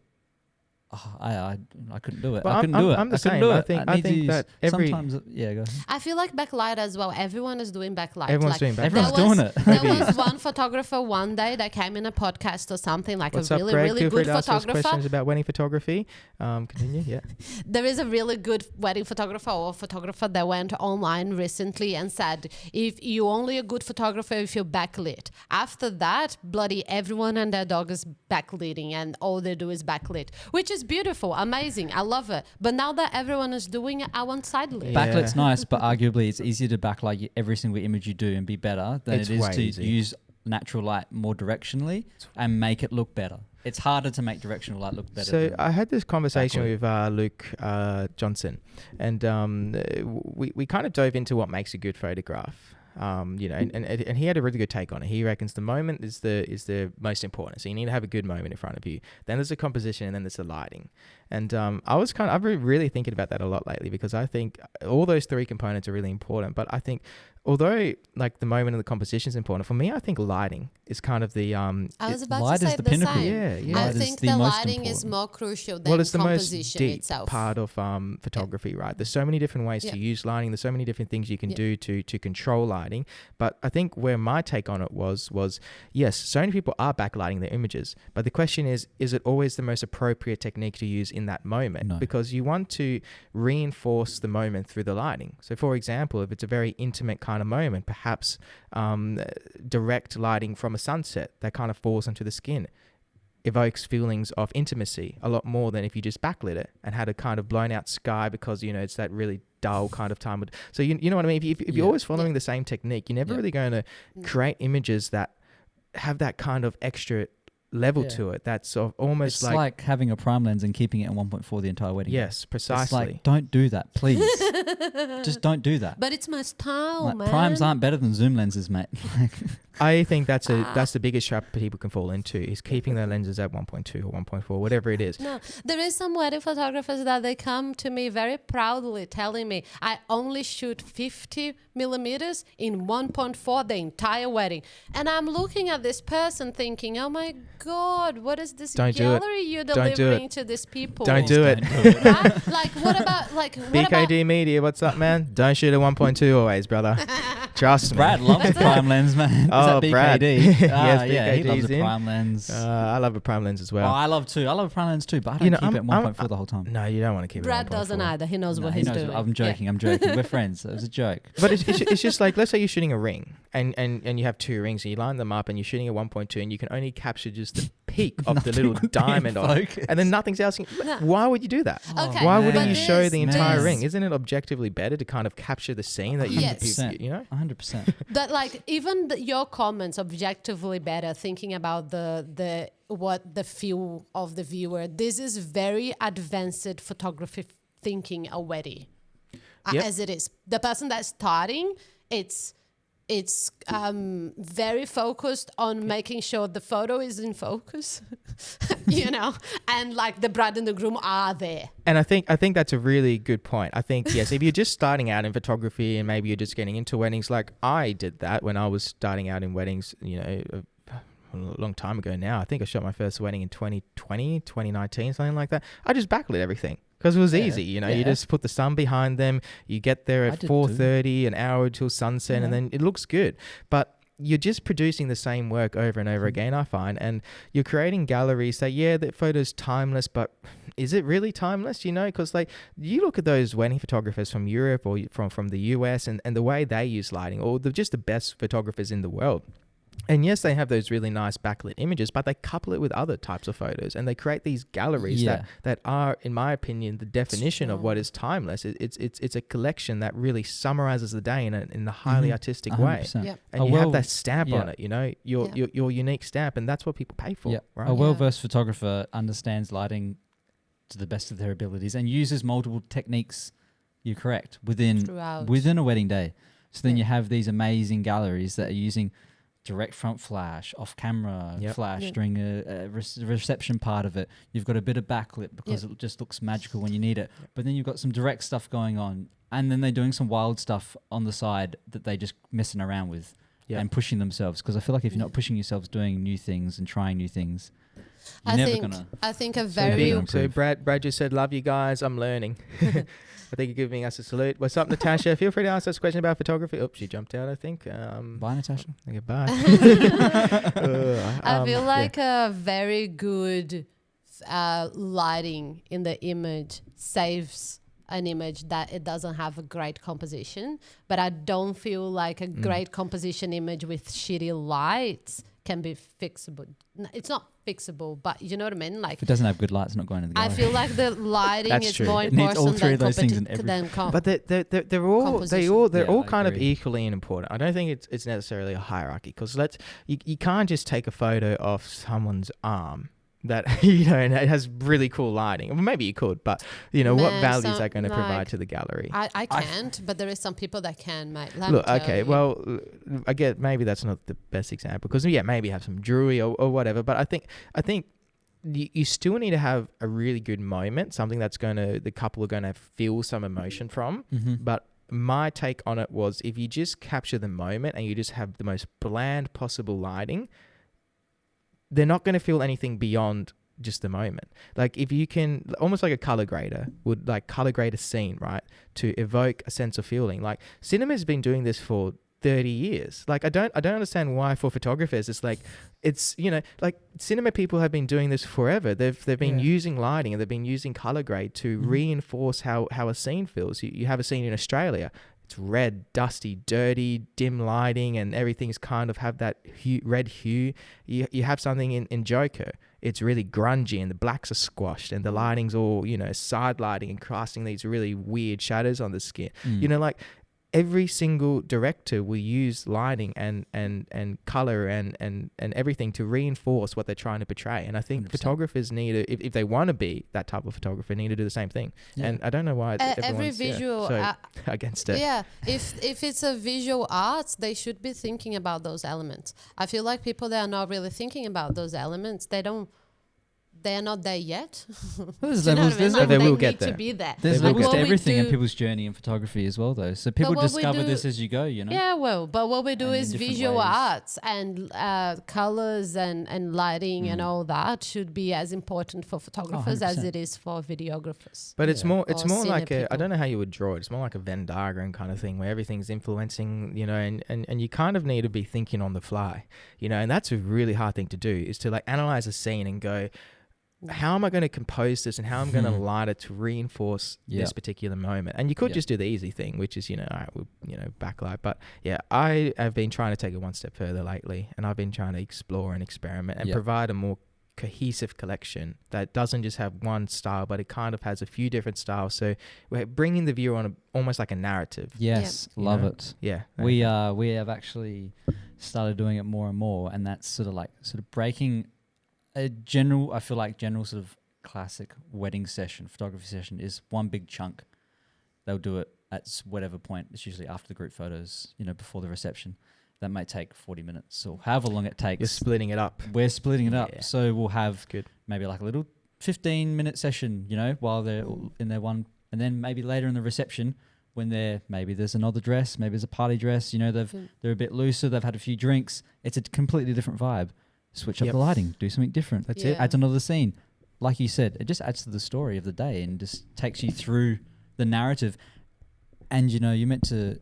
I couldn't do it. Well, I couldn't do it. I'm the same. Do I it. think that every sometimes go ahead. I feel like backlight as well. Everyone is doing backlight. Everyone's doing backlight. Everyone's doing it. There was one photographer one day that came in a podcast or something, like What's a up, really, Greg? really Feel free good to ask us photographer. questions about wedding photography. Continue, yeah. There is a really good wedding photographer or photographer that went online recently and said, if you're only a good photographer if you're backlit. After that, bloody everyone and their dog is backlighting and all they do is backlit, which is beautiful, amazing. I love it. But now that everyone is doing it, I want side lit. Yeah. Backlight's nice, but arguably it's easier to backlight every single image you do and be better than It's it is way to easy. use natural light more directionally and make it look better. It's harder to make directional light look better. So I had this conversation backlight. with Luke Johnson, and we kind of dove into what makes a good photograph. And he had a really good take on it. He reckons the moment is the most important. So you need to have a good moment in front of you. Then there's the composition, and then there's the lighting. And I've been really thinking about that a lot lately, because I think all those three components are really important. But I think although like the moment of the composition is important, for me, I think lighting is kind of the I was about light to is say the the pinnacle. same. Yeah. I Light is think the the most lighting is important. more crucial than well, it's the most composition deep itself. part of photography, right? There's so many different ways to use lighting. There's so many different things you can do to control lighting. But I think where my take on it was yes, so many people are backlighting their images, but the question is it always the most appropriate technique to use in that moment? No. Because you want to reinforce the moment through the lighting. So for example, if it's a very intimate kind of moment, perhaps direct lighting from a sunset that kind of falls onto the skin evokes feelings of intimacy a lot more than if you just backlit it and had a kind of blown out sky, because it's that really dull kind of time. So you know what I mean? If you're always following the same technique, you're never really going to create images that have that kind of extra level to it. That's sort of almost it's like having a prime lens and keeping it at 1.4 the entire wedding. Yes, precisely. It's like, don't do that, please. Just don't do that. But it's my style, man. Primes aren't better than zoom lenses, mate. I think that's the biggest trap people can fall into, is keeping their lenses at 1.2 or 1.4, whatever it is. No, there is some wedding photographers that they come to me very proudly telling me, I only shoot 50 millimeters in 1.4 the entire wedding. And I'm looking at this person thinking, oh my God, what is this gallery you're delivering to these people? Don't do it. Right? Like, what about, BKD Media, what's up, man? Don't shoot at 1.2 always, brother. Trust me. Brad loves a prime lens, man. Oh, is that BKD? Brad. Yes, BKD's he loves a prime lens. I love a prime lens as well. I love a prime lens too, but I don't keep it at 1.4 the whole time. No, you don't want to keep Brad it at 1.4. doesn't either. He knows what he's doing. I'm joking. I'm joking. We're friends. It was a joke. But it's just like, let's say you're shooting a ring and you have two rings and you line them up and you're shooting at 1.2 and you can only capture just the peak of the little diamond on it, and then nothing's else. Why would you do that? Okay, why wouldn't you show the entire ring? Isn't it objectively better to kind of capture the scene that you 100%. That like even your comments objectively better, thinking about the feel of the viewer. This is very advanced photography thinking already. As it is, the person that's starting, it's very focused on making sure the photo is in focus, and like the bride and the groom are there. And I think that's a really good point. I think, yes, if you're just starting out in photography and maybe you're just getting into weddings, like I did that when I was starting out in weddings, a long time ago now. I think I shot my first wedding in 2020, 2019, something like that. I just backlit everything. Because it was easy, you just put the sun behind them, you get there at 4:30, an hour till sunset, and then it looks good. But you're just producing the same work over and over again, I find, and you're creating galleries that, that photo's timeless, but is it really timeless, Because like, you look at those wedding photographers from Europe or from the US and the way they use lighting, or they're just the best photographers in the world. And yes, they have those really nice backlit images, but they couple it with other types of photos and they create these galleries that are, in my opinion, the definition of what is timeless. It's a collection that really summarizes the day in a highly artistic way. Yep. And you have that stamp on it, your unique stamp, and that's what people pay for. Right? A well-versed photographer understands lighting to the best of their abilities and uses multiple techniques, you're correct, within a wedding day. So then you have these amazing galleries that are using direct front flash, off camera flash during a reception part of it. You've got a bit of backlit because it just looks magical when you need it. But then you've got some direct stuff going on, and then they're doing some wild stuff on the side that they just messing around with and pushing themselves. Because I feel like if you're not pushing yourselves doing new things and trying new things, you're never gonna. I think a very so Brad just said, "Love you guys. I'm learning." I think you're giving us a salute. What's up, Natasha? Feel free to ask us a question about photography. Oops, she jumped out, I think. Bye, Natasha. Okay, bye. I feel like a very good lighting in the image saves an image that it doesn't have a great composition. But I don't feel like a great composition image with shitty lights can be fixable. It's not fixable, but you know what I mean? Like, if it doesn't have good lights, it's not going to the gallery. I feel like the lighting is true. more It needs all important three than of those things in every. But they're all kind of agree. equally important. I don't think it's necessarily a hierarchy, because you can't just take a photo of someone's arm that and it has really cool lighting. Well, maybe you could, but what value is that going to provide to the gallery? I can't, but there is some people that can, mate. Look, okay, well, I get maybe that's not the best example, because maybe have some jewelry or whatever, but I think you still need to have a really good moment, something that's the couple are going to feel some emotion from, but my take on it was, if you just capture the moment and you just have the most bland possible lighting, they're not going to feel anything beyond just the moment. Like if you can, almost like a color grader would like color grade a scene, right, to evoke a sense of feeling. Like cinema's been doing this for 30 years. Like I don't understand why for photographers it's like cinema people have been doing this forever. They've been using lighting and they've been using color grade to reinforce how a scene feels. You have a scene in Australia, it's red, dusty, dirty, dim lighting, and everything's kind of have that red hue. You have something in Joker, it's really grungy and the blacks are squashed and the lighting's all, side lighting and casting these really weird shadows on the skin. Like every single director will use lighting and color and everything to reinforce what they're trying to portray. And I think 100%. Photographers need to, if they want to be that type of photographer, need to do the same thing. Yeah. And I don't know why everyone's so against it. Yeah, if it's a visual art, they should be thinking about those elements. I feel like people that are not really thinking about those elements, they're not there yet. There's levels. They will get there. To be there. There's levels to everything in people's journey in photography as well, though. So people discover this as you go, Yeah, well, but what we do is visual arts and colors and lighting and all that should be as important for photographers as it is for videographers. But it's more like I don't know how you would draw it. It's more like a Venn diagram kind of thing where everything's influencing, and you kind of need to be thinking on the fly, and that's a really hard thing to do, is to like analyze a scene and go, how am I going to compose this and how I'm going to light it to reinforce this particular moment? And you could just do the easy thing, which is, all right, backlight. But yeah, I have been trying to take it one step further lately, and I've been trying to explore and experiment and provide a more cohesive collection that doesn't just have one style, but it kind of has a few different styles. So we're bringing the viewer on almost like a narrative. Yes, love it. Yeah. We have actually started doing it more and more, and that's sort of breaking I feel like general sort of classic wedding session, photography session is one big chunk. They'll do it at whatever point. It's usually after the group photos, before the reception. That might take 40 minutes or however long it takes. You're splitting it up. We're splitting it up. So we'll have maybe like a little 15-minute session, while they're in their one. And then maybe later in the reception, when maybe there's another dress, maybe there's a party dress, they're a bit looser, they've had a few drinks. It's a completely different vibe. Switch up the lighting, do something different. That's it. Adds another scene. Like you said, it just adds to the story of the day and just takes you through the narrative. And, you meant to...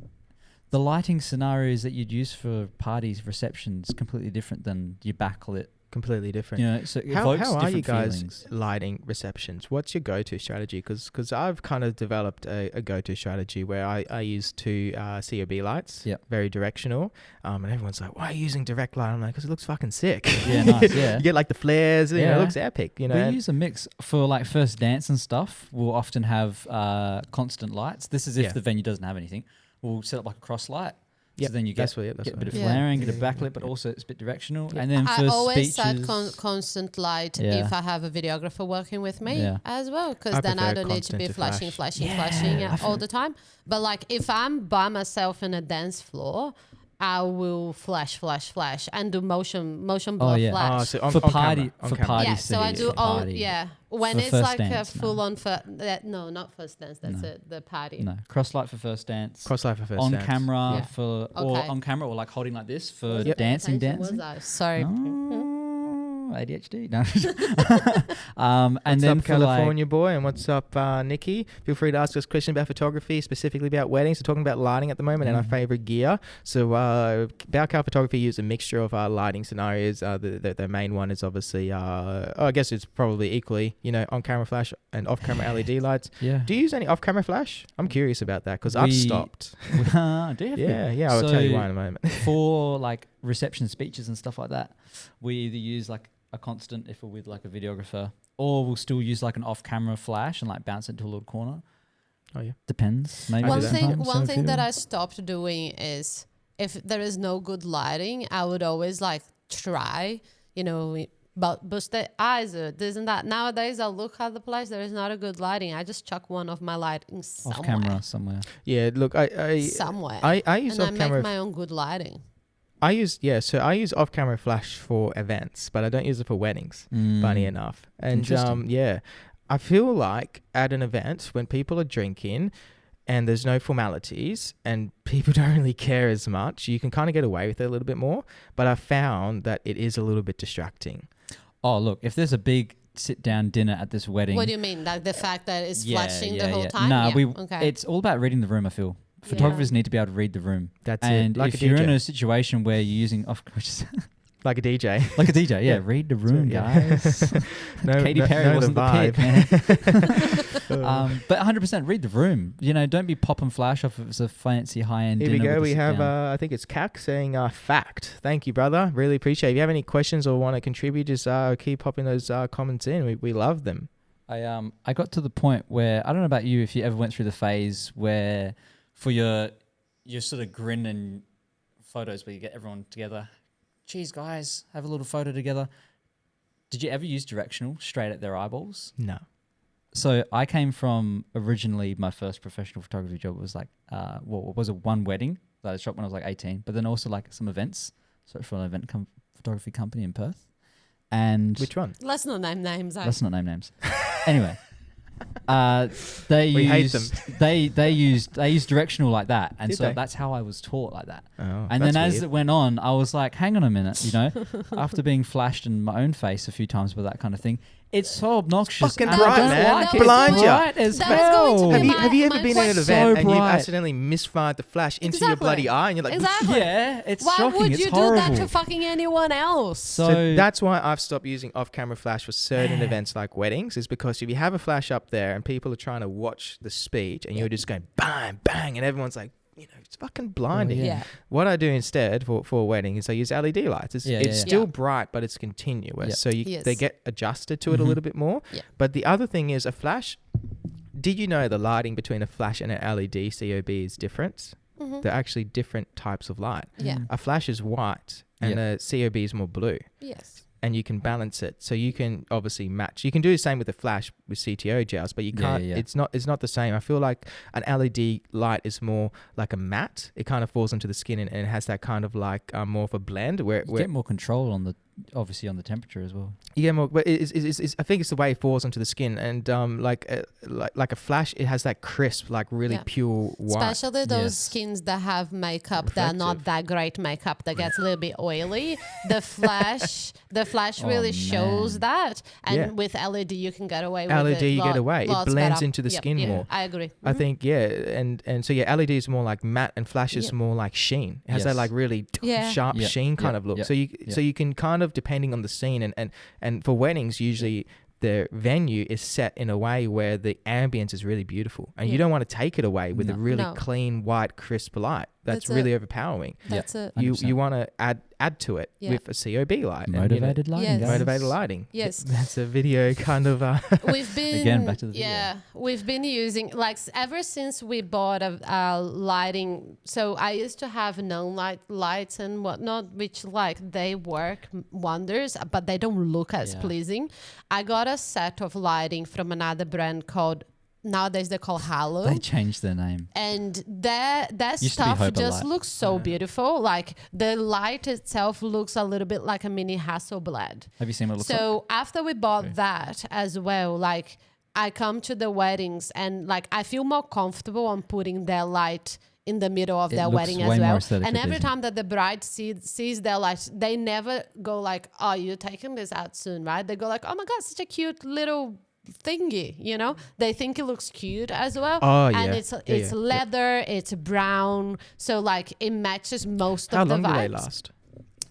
The lighting scenarios that you'd use for parties, receptions, completely different than your backlit. Completely different. So it how are you guys feelings. lighting receptions? What's your go-to strategy? Because I've kind of developed a go-to strategy where I use two COB lights, very directional, and everyone's like, why are you using direct light? I'm like, because it looks fucking sick. Yeah, nice, yeah. You get like the flares, it looks epic, We use a mix for like first dance and stuff. We'll often have constant lights. This is if the venue doesn't have anything. We'll set up like a cross light. So then you get a bit of flaring, get a backlit, but also it's a bit directional. And then for I always speeches, set constant light if I have a videographer working with me as well, because then I don't need to be flashing all the time. But like if I'm by myself in a dance floor, I will flash and do motion blur flash. So on party camera. Yeah, so I do when for it's first like dance, a full on not first dance, that's it, the party. No, cross light for first dance. Cross light for first on dance. Camera or on camera or like holding like this for dancing. Sorry. ADHD. No. And what's then up, California boy, and what's up, Nikki? Feel free to ask us questions about photography, specifically about weddings. We're talking about lighting at the moment and our favorite gear. So, Bel Cal Photography use a mixture of lighting scenarios. The main one is obviously, I guess it's probably equally, on-camera flash and off-camera LED lights. Yeah. Do you use any off-camera flash? I'm curious about that because I've stopped. Do you have I'll tell you why in a moment. For like reception speeches and stuff like that, we either use like a constant if we're with like a videographer, or we'll still use like an off-camera flash and like bounce it to a little corner. Oh yeah, depends. Maybe one thing that I stopped doing is if there is no good lighting, I would always like try, but boost the eyes, this and that. Nowadays, I look at the place. There is not a good lighting. I just chuck one of my lighting somewhere. Off camera somewhere. Yeah, look, I use and off camera. I make my own good lighting. I use off-camera flash for events, but I don't use it for weddings, funny enough. And I feel like at an event when people are drinking, and there's no formalities and people don't really care as much, you can kind of get away with it a little bit more. But I found that it is a little bit distracting. Oh, look, if there's a big sit-down dinner at this wedding... What do you mean? Like the fact that it's flashing the whole time? No, it's all about reading the room, I feel. Photographers need to be able to read the room. That's and it. Like if you're in a situation where you're using... like a DJ. Like a DJ, yeah. Read the room, guys. Katy Perry wasn't the vibe. pick, man. But 100% read the room. You know, don't be pop and flash off if it's a fancy high-end dinner. Here we go. We have, I think it's CAC saying fact. Thank you, brother. Really appreciate it. If you have any questions or want to contribute, just keep popping those comments in. We love them. I got to the point where, I don't know about you, if you ever went through the phase where for your sort of grin and photos where you get everyone together, geez, guys, have a little photo together. Did you ever use directional straight at their eyeballs? No. So I came from, originally my first professional photography job was like, it was one wedding that I shot when I was like 18, but then also like some events. So for an event photography company in Perth. And which one? Let's not name names. Let's not name names. Anyway. We hate them. They used directional like that, and Did they? that's how I was taught like that. Oh, and then as it went on, I was like, hang on a minute, you know, after being flashed in my own face a few times with that kind of thing, it's so obnoxious. Fucking and bright, I don't man. like It it. blinds you. Bright as That was going hell. to be Have you ever my been at an question. event So and you've bright. accidentally misfired the flash into your Exactly. bloody eye and you're like, Exactly. Yeah, it's Why shocking. would It's you horrible. do that to fucking anyone else? So that's why I've stopped using off-camera flash for certain events like weddings, is because if you have a flash up there and people are trying to watch the speech and you're just going bang, bang, and everyone's like, you know, it's fucking blinding. Yeah. What I do instead for a wedding is I use LED lights. It's still Yeah. bright, but it's continuous. Yeah. So they get adjusted to it a little bit more. Yeah. But the other thing is a flash. Did you know the lighting between a flash and an LED COB is different? Mhm. They're actually different types of light. Yeah. A flash is white and a COB is more blue. Yes. And you can balance it, so you can obviously match. You can do the same with the flash with CTO gels, but you can't. It's not the same. I feel like an LED light is more like a matte. It kind of falls into the skin and it has that kind of like more of a blend where you get more control on the temperature as well. you get more. But it's I think it's the way it falls onto the skin, and like a flash, it has that crisp, like really pure white. Especially those skins that have makeup that are not that great makeup that gets a little bit oily. The flash really shows that, and with LED you can get away with LED it. you get away. It blends into the skin more. I agree. I think and so LED is more like matte and flash is more like sheen. It has that like really sharp sheen kind of look. So you can kind of, depending on the scene, and for weddings usually the venue is set in a way where the ambience is really beautiful, and you don't want to take it away with a really clean white crisp light that's really overpowering. That's it. You want to add to it with a COB light. Motivated lighting. Yes. Guys. Motivated lighting. Yes. That's a video kind of We've been Again, back to the video. we've been using, like, ever since we bought a lighting. So I used to have known lights and whatnot, which like they work wonders, but they don't look as pleasing. I got a set of lighting from another brand called, nowadays they're called Halo. They changed their name. And that Used to be stuff Hope just Light. looks so beautiful. Like the light itself looks a little bit like a mini Hasselblad. Have you seen what it looks like? So after we bought that as well, like I come to the weddings and like I feel more comfortable on putting their light in the middle of their looks wedding way as more well. aesthetically And every pleasing. time that the bride sees their light, they never go like, oh, you're taking this out soon, right? They go like, oh my God, such a cute little thingy, you know? They think it looks cute as well. Oh, and yeah. it's leather, it's brown, so like it matches most how of the long vibes. do they last?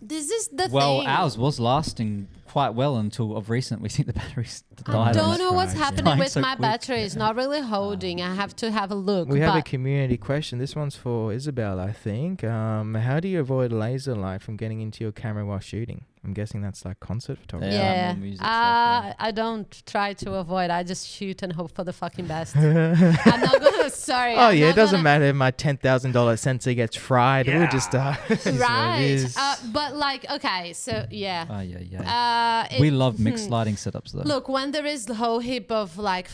This is the Well, thing. ours was lasting quite well until of recent. We think the batteries died. I on don't us. know what's Christ, happening Dying with so my quick. battery. It's not really holding. I have to have a look. We have a but community question. This one's for Isabel, I think. How do you avoid laser light from getting into your camera while shooting? I'm guessing that's like concert photography. yeah, more music stuff, yeah. I don't try to avoid. I just shoot and hope for the fucking best. I'm not gonna. Sorry. Oh I'm yeah, not it doesn't gonna- matter if my $10,000 sensor gets fried. We'll just this is what it Right. is. But like, okay, so yeah. Oh, yeah. It- We love mixed lighting setups though. Look, when there is the whole heap of like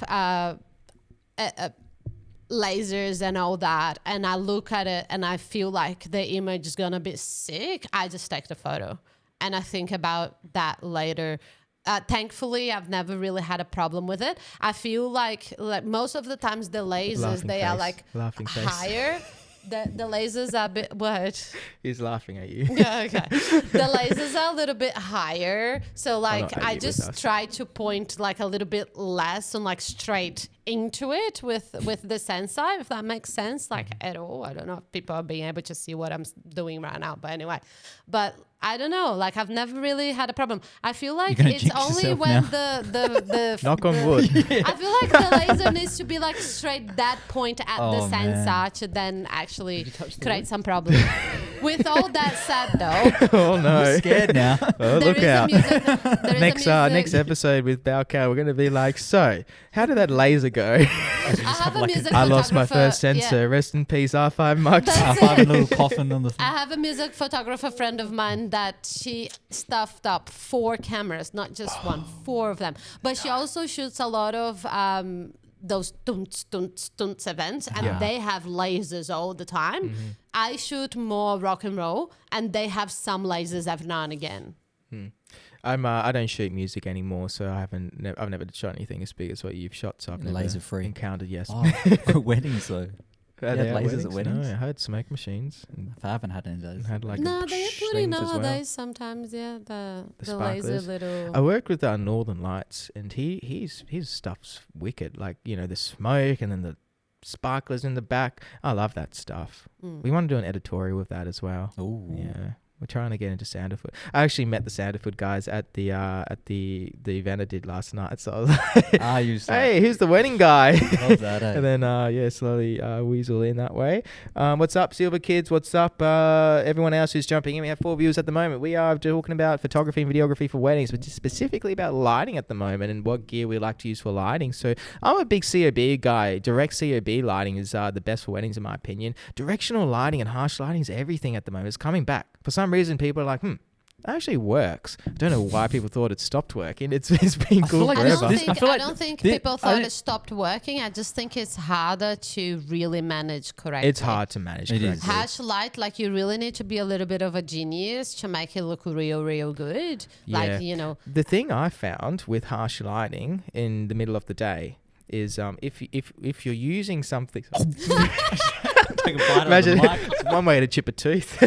lasers and all that, and I look at it and I feel like the image is gonna be sick, I just take the photo and I think about that later. thankfully, I've never really had a problem with it. I feel like most of the times the lasers, Laughing they face. are like Laughing face. higher. The lasers are a bit, what? He's laughing at you. Yeah, okay. The lasers are a little bit higher. So like not at I you, with just us. try to point like a little bit less and like straight into it with the sensor, if that makes sense, like at all. I don't know if people are being able to see what I'm doing right now, but anyway. But I don't know, like I've never really had a problem. I feel like it's jinx only yourself when now. the Knock on wood. I feel like the laser needs to be like straight that point at the Oh, sensor man. to then actually touch the create some problem. With all that said though, Oh no. I'm scared now. Oh, there look is a out. music- there is a Next music- episode with Bel Cal, we're going to be like, so how did that laser go? I have a music I lost my photographer- first sensor. yeah. Rest in peace, R5 Mark II. That's I have a it. little coffin on the thing. I have a music photographer friend of mine that she stuffed up 4 cameras, not just one, 4 of them. But she also shoots a lot of those stunts events, and Yeah. they have lasers all the time. I shoot more rock and roll, and they have some lasers every now and again. I don't shoot music anymore, so I've never shot anything as big as what you've shot. So I've never Laser-free. encountered. Yes, Oh, weddings though. Are you they had at lasers at weddings? No, I had smoke machines and I haven't had any of those. had like No, the they're psh pretty things as well. nowadays. Sometimes, yeah, the laser sparklers. little. I worked with Northern Lights, and his stuff's wicked. Like, you know, the smoke and then the sparklers in the back. I love that stuff. We want to do an editorial with that as well. Ooh. Yeah, we're trying to get into Sanderfoot. I actually met the Sanderfoot guys at the event I did last night. So I was like, You hey, who's the wedding guy? love that, eh? And then, slowly weasel in that way. What's up, Silver Kids? What's up, everyone else who's jumping in? We have 4 viewers at the moment. We are talking about photography and videography for weddings, but just specifically about lighting at the moment and what gear we like to use for lighting. So I'm a big COB guy. Direct COB lighting is the best for weddings, in my opinion. Directional lighting and harsh lighting is everything at the moment. It's coming back. For some reason, people are like, it actually works. I don't know why people thought it stopped working. It's been I feel cool like forever. I don't think people thought it stopped working. I just think it's harder to really manage correctly. It's hard to manage It is. correctly. Harsh light, like you really need to be a little bit of a genius to make it look real good. Yeah. Like, you know. The thing I found with harsh lighting in the middle of the day is if you're using something. Take a bite Imagine of the mic. it's one way to chip a tooth.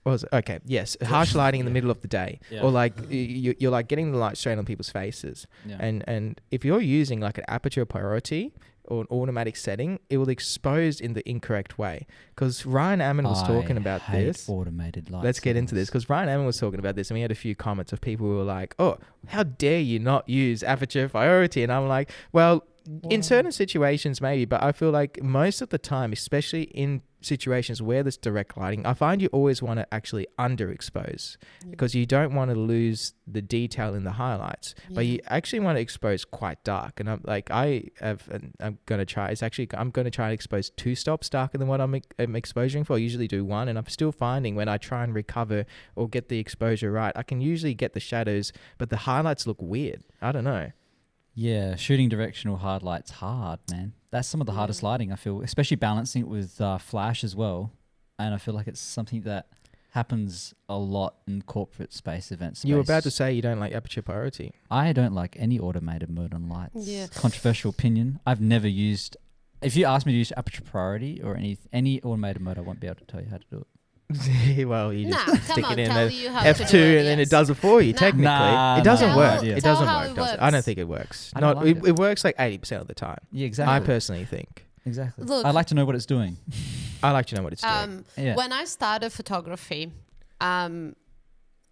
Harsh lighting in the middle of the day, Yeah. or like you're like getting the light straight on people's faces, Yeah. and if you're using like an aperture priority or an automatic setting, it will expose in the incorrect way. Because Ryan Ammon was talking about hate this. automated lights. Let's get into this, because Ryan Ammon was talking about this, and we had a few comments of people who were like, "Oh, how dare you not use aperture priority?" And I'm like, well, in certain situations maybe, but I feel like most of the time, especially in situations where there's direct lighting, I find you always want to actually underexpose, because you don't want to lose the detail in the highlights, but you actually want to expose quite dark. And I'm going to try and expose 2 stops darker than what I'm exposing for. I usually do 1, and I'm still finding when I try and recover or get the exposure right, I can usually get the shadows, but the highlights look weird. I don't know. Yeah, shooting directional hard light's hard, man. That's some of the hardest lighting, I feel, especially balancing it with flash as well. And I feel like it's something that happens a lot in corporate space events. You were about to say you don't like aperture priority. I don't like any automated mode on lights. Yeah. Controversial opinion. I've never used. If you ask me to use aperture priority or any automated mode, I won't be able to tell you how to do it. Well, you just Nah, stick come it on, in tell the you how to F2 do it, and then it yes. does it for you. Nah. Technically, Nah, it doesn't nah. work. Tell- It tell doesn't how work. it Does it? I works. don't think it works. I don't like it works like 80% of the time. Yeah, exactly. I personally think. Exactly. Look- I like to know what it's doing. I like to know what it's doing. Yeah. When I started photography,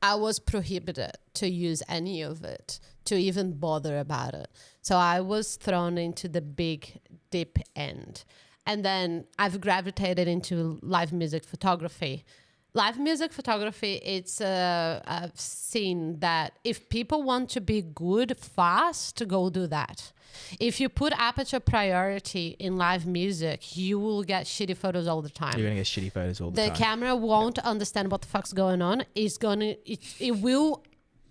I was prohibited to use any of it, to even bother about it. So I was thrown into the big, deep end. And then I've gravitated into live music photography. Live music photography, it's I've seen that if people want to be good fast, go do that. If you put aperture priority in live music, you will get shitty photos all the time. You're going to get shitty photos all the The time. camera won't understand what the fuck's going on. It will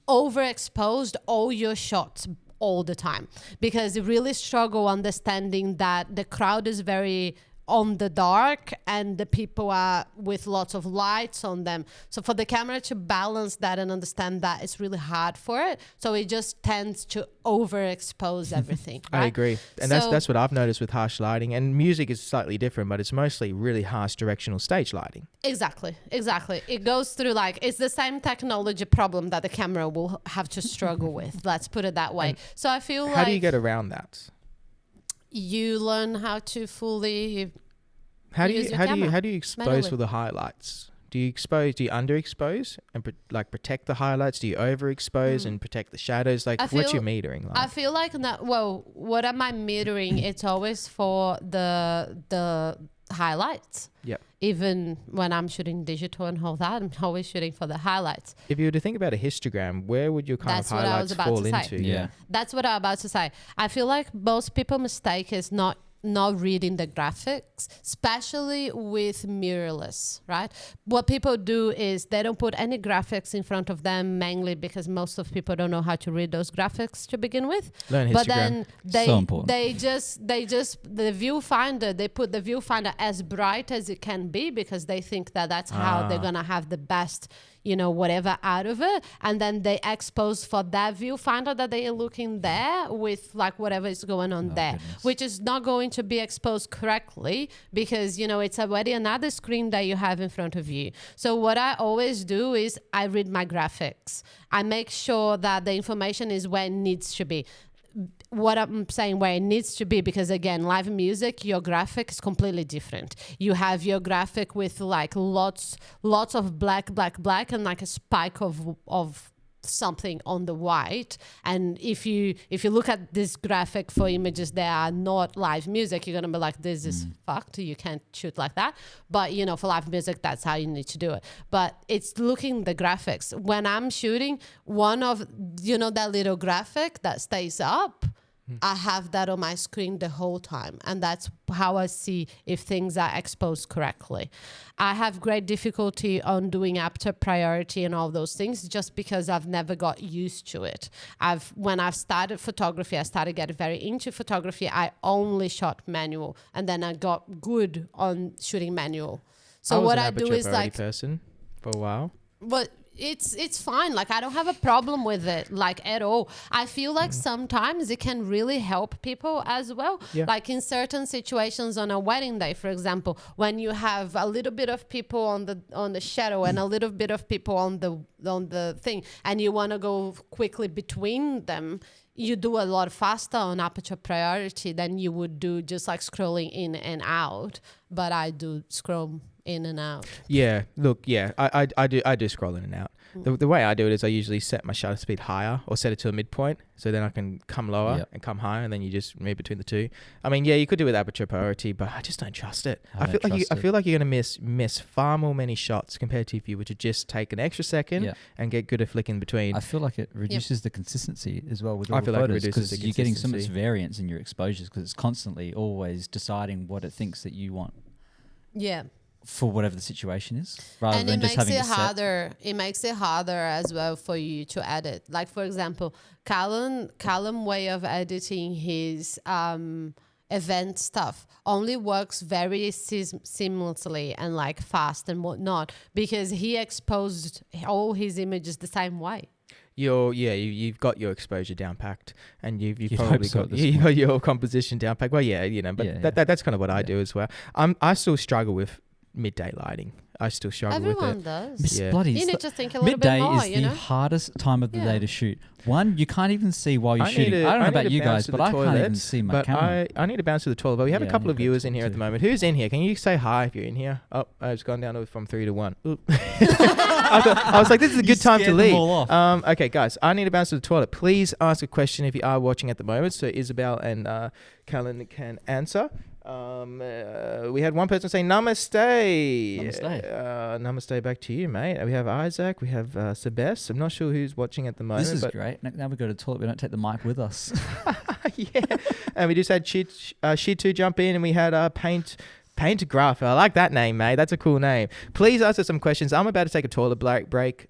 overexpose all your shots all the time, because it really struggle understanding that the crowd is very on the dark and the people are with lots of lights on them. So for the camera to balance that and understand that, it's really hard for it. So it just tends to overexpose everything. Right? I agree. And that's what I've noticed with harsh lighting. And music is slightly different, but it's mostly really harsh directional stage lighting. Exactly. It goes through it's the same technology problem that the camera will have to struggle with. Let's put it that way. So I feel how do you get around that? You learn how to fully how do you expose manually. for the highlights? Do you underexpose and protect the highlights? Do you overexpose and protect the shadows? What's your metering like? I feel like what am I metering? It's always for the highlights. Yeah. Even when I'm shooting digital and all that, I'm always shooting for the highlights. If you were to think about a histogram, where would your That's of what I was highlights about fall to say. into? Yeah. That's what I'm about to say. I feel like most people mistake is not reading the graphics, especially with mirrorless, right? What people do is they don't put any graphics in front of them, mainly because most of people don't know how to read those graphics to begin with. Learn histogram. But then they just the viewfinder, they put the viewfinder as bright as it can be because they think that that's how they're gonna have the best, whatever out of it. And then they expose for that viewfinder that they are looking there with whatever is going on there, goodness. which is not going to be exposed correctly because, it's already another screen that you have in front of you. So what I always do is I read my graphics. I make sure that the information is where it needs to be. What I'm saying where it needs to be, because again, live music, your graphic is completely different. You have your graphic with lots of black and a spike of something on the white. And if you look at this graphic for images that are not live music, you're gonna be like, this is fucked, you can't shoot like that. But for live music, that's how you need to do it. But it's looking the graphics. When I'm shooting, one of that little graphic that stays up, I have that on my screen the whole time, and that's how I see if things are exposed correctly. I have great difficulty on doing aperture priority and all those things just because I've never got used to it. When I've started photography, I started getting very into photography. I only shot manual, and then I got good on shooting manual. So what I do is person for a while. But it's fine. I don't have a problem with it, at all. I feel like sometimes it can really help people as well. Yeah. In certain situations on a wedding day, for example, when you have a little bit of people on the shadow and a little bit of people on the thing, and you want to go quickly between them, you do a lot faster on aperture priority than you would do just scrolling in and out. But I do scroll in and out. Yeah, look, yeah, I do scroll in and out. The way I do it is I usually set my shutter speed higher or set it to a midpoint, so then I can come lower and come higher, and then you just move between the two. I mean, yeah, you could do it with aperture priority, but I just don't trust it. I feel like you're gonna miss far more many shots compared to if you were to just take an extra second and get good at flicking between. I feel like it reduces the consistency as well with all I the feel like it photos, reduces the because you're getting so much consistency. variance in your exposures because it's constantly always deciding what it thinks that you want. Yeah. For whatever the situation is, rather and than it just makes having it harder. It makes it harder as well for you to edit. For example, Callan way of editing his event stuff only works very seamlessly and fast and whatnot because he exposed all his images the same way. You've got your exposure down packed, and you've probably got your composition down packed. Well, that's kind of what I do as well. I still struggle with midday lighting. I still struggle with it. Everyone does. Yeah. You need to think a little midday bit more, is the hardest time of the day to shoot. One, you can't even see while you're shooting. I don't know about you guys, but I can't even see my camera. I need to bounce to the toilet. But we have a couple of viewers in here at the moment. Who's in here? Can you say hi if you're in here? Oh, it's gone down from 3 to 1. I was like, this is a good time to leave. Okay, guys, I need to bounce to the toilet. Please ask a question if you are watching at the moment, so Isabel and Callan can answer. We had one person say namaste. Namaste back to you, mate. We have Isaac, we have Sebes. I'm not sure who's watching at the moment. This is great. Now we go to the toilet, we don't take the mic with us. Yeah. And we just had Shitu jump in, and we had Paint Graph. I like that name, mate. That's a cool name. Please ask us some questions. I'm about to take a toilet break.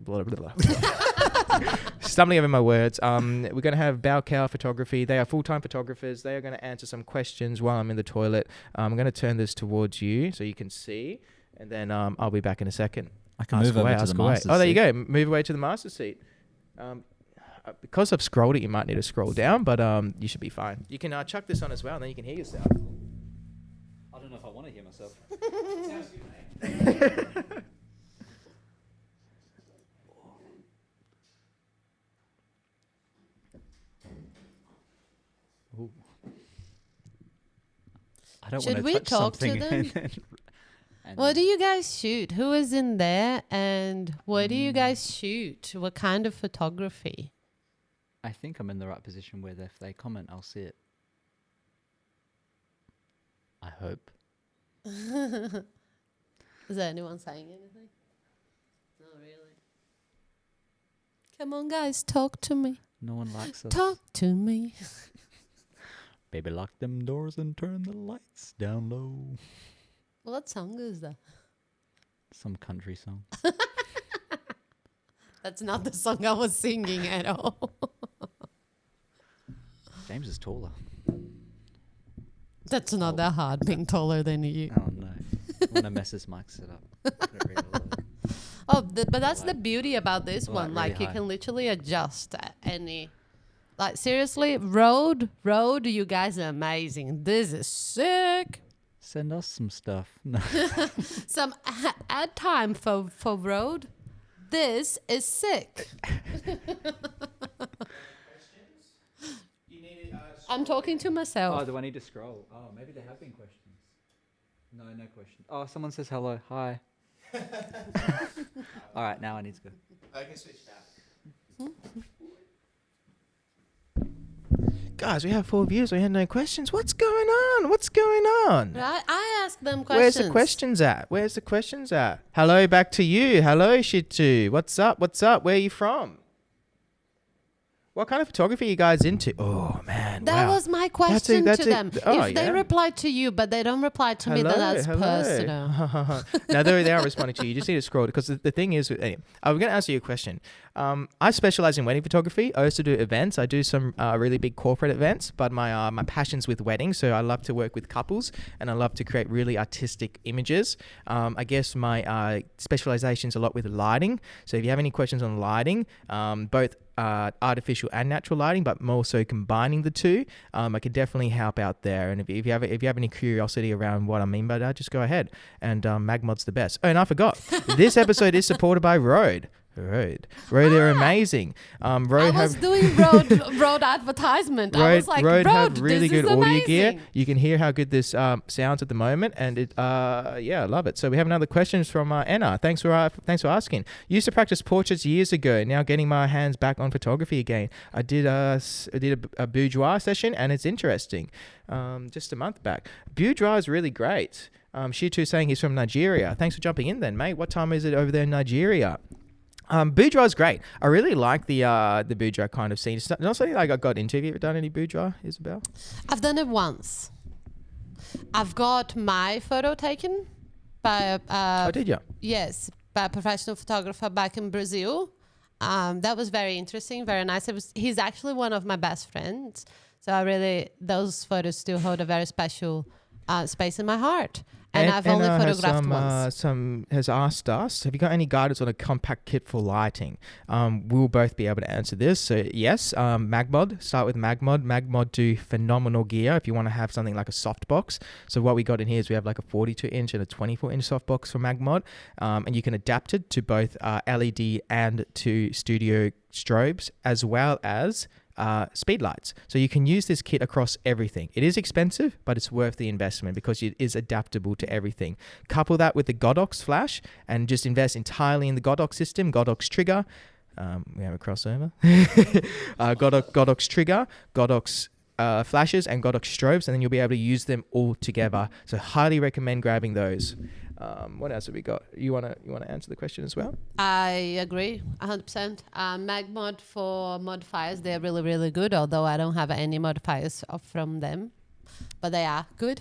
stumbling over my words. We're going to have Bel Cal Photography. They are full-time photographers. They are going to answer some questions while I'm in the toilet. I'm going to turn this towards you so you can see, and then I'll be back in a second. I can move over to the master's seat. Oh, there you go. Move away to the master's seat. Because I've scrolled it, you might need to scroll down, but you should be fine. You can chuck this on as well, and then you can hear yourself. I don't know if I want to hear myself. Sounds good, mate. I don't Should want we touch talk to something them? and What do you guys shoot? Who is in there? And what do you guys shoot? What kind of photography? I think I'm in the right position where if they comment, I'll see it. I hope. Is there anyone saying anything? Not really. Come on, guys, talk to me. No one likes us. Talk to me. Baby, lock them doors and turn the lights down low. What song is that? Some country song. That's not the song I was singing at all. James is taller. That's not that hard, being taller than you. Oh no. I want to mess his mic set up. Put it really low. Oh, but that's the beauty about this Like one. really Like, you high. can literally adjust any. Like, seriously, Rode, you guys are amazing. This is sick. Send us some stuff. No. Some ad time for Rode. This is sick. I'm talking to myself. Oh, do I need to scroll? Oh, maybe there have been questions. No question. Oh, someone says hello. Hi. All right, now I need to go. I can switch back. Guys, we have 4 views. We had no questions. What's going on? What's going on? Right? I asked them questions. Where's the questions at? Where's the questions at? Hello, back to you. Hello, Shitu. What's up? What's up? Where are you from? What kind of photography are you guys into? Oh, man. That wow. was my question to them. Oh, if they reply to you, but they don't reply to me, then that's personal. Now, they are responding to you. You just need to scroll. Because the thing is, anyway, I'm going to answer you a question. I specialize in wedding photography. I also do events. I do some really big corporate events, but my passion's with weddings. So I love to work with couples, and I love to create really artistic images. I guess my specialization's a lot with lighting. So if you have any questions on lighting, both artificial and natural lighting, but more so combining the two, I can definitely help out there. And if you have any curiosity around what I mean by that, just go ahead. And Magmod's the best. Oh, and I forgot, this episode is supported by Rode. They're amazing. Rode I was doing Rode advertisement. I was like, Rode have Rode, really this good is audio amazing. gear. You can hear how good this sounds at the moment, and it I love it. So we have another question from Anna. Thanks for asking. Used to practice portraits years ago. Now getting my hands back on photography again. I did a boudoir session, and it's interesting. Just a month back. Boudoir is really great. Shitu saying he's from Nigeria. Thanks for jumping in then, mate. What time is it over there in Nigeria? Boudoir is great. I really like the boudoir kind of scene. It's not something like I got into. Have you ever done any boudoir, Isabel? I've done it once. I've got my photo taken by Oh, did you? yes, by a professional photographer back in Brazil. That was very interesting, very nice. He's actually one of my best friends. So those photos still hold a very special space in my heart. And I've only photographed once. Has asked us, have you got any guidance on a compact kit for lighting? We'll both be able to answer this. So yes, Magmod, start with Magmod. Magmod do phenomenal gear if you want to have something like a softbox. So what we got in here is we have like a 42-inch and a 24-inch softbox for Magmod. And you can adapt it to both LED and to studio strobes, as well as speed lights. So you can use this kit across everything. It is expensive, but it's worth the investment because it is adaptable to everything. Couple that with the Godox flash and just invest entirely in the Godox system, Godox trigger. We have a crossover. Godox trigger, Godox flashes, and Godox strobes, and then you'll be able to use them all together. So highly recommend grabbing those. What else have we got? You wanna answer the question as well? I agree 100%. Magmod for modifiers, they're really, really good, although I don't have any modifiers from them, but they are good.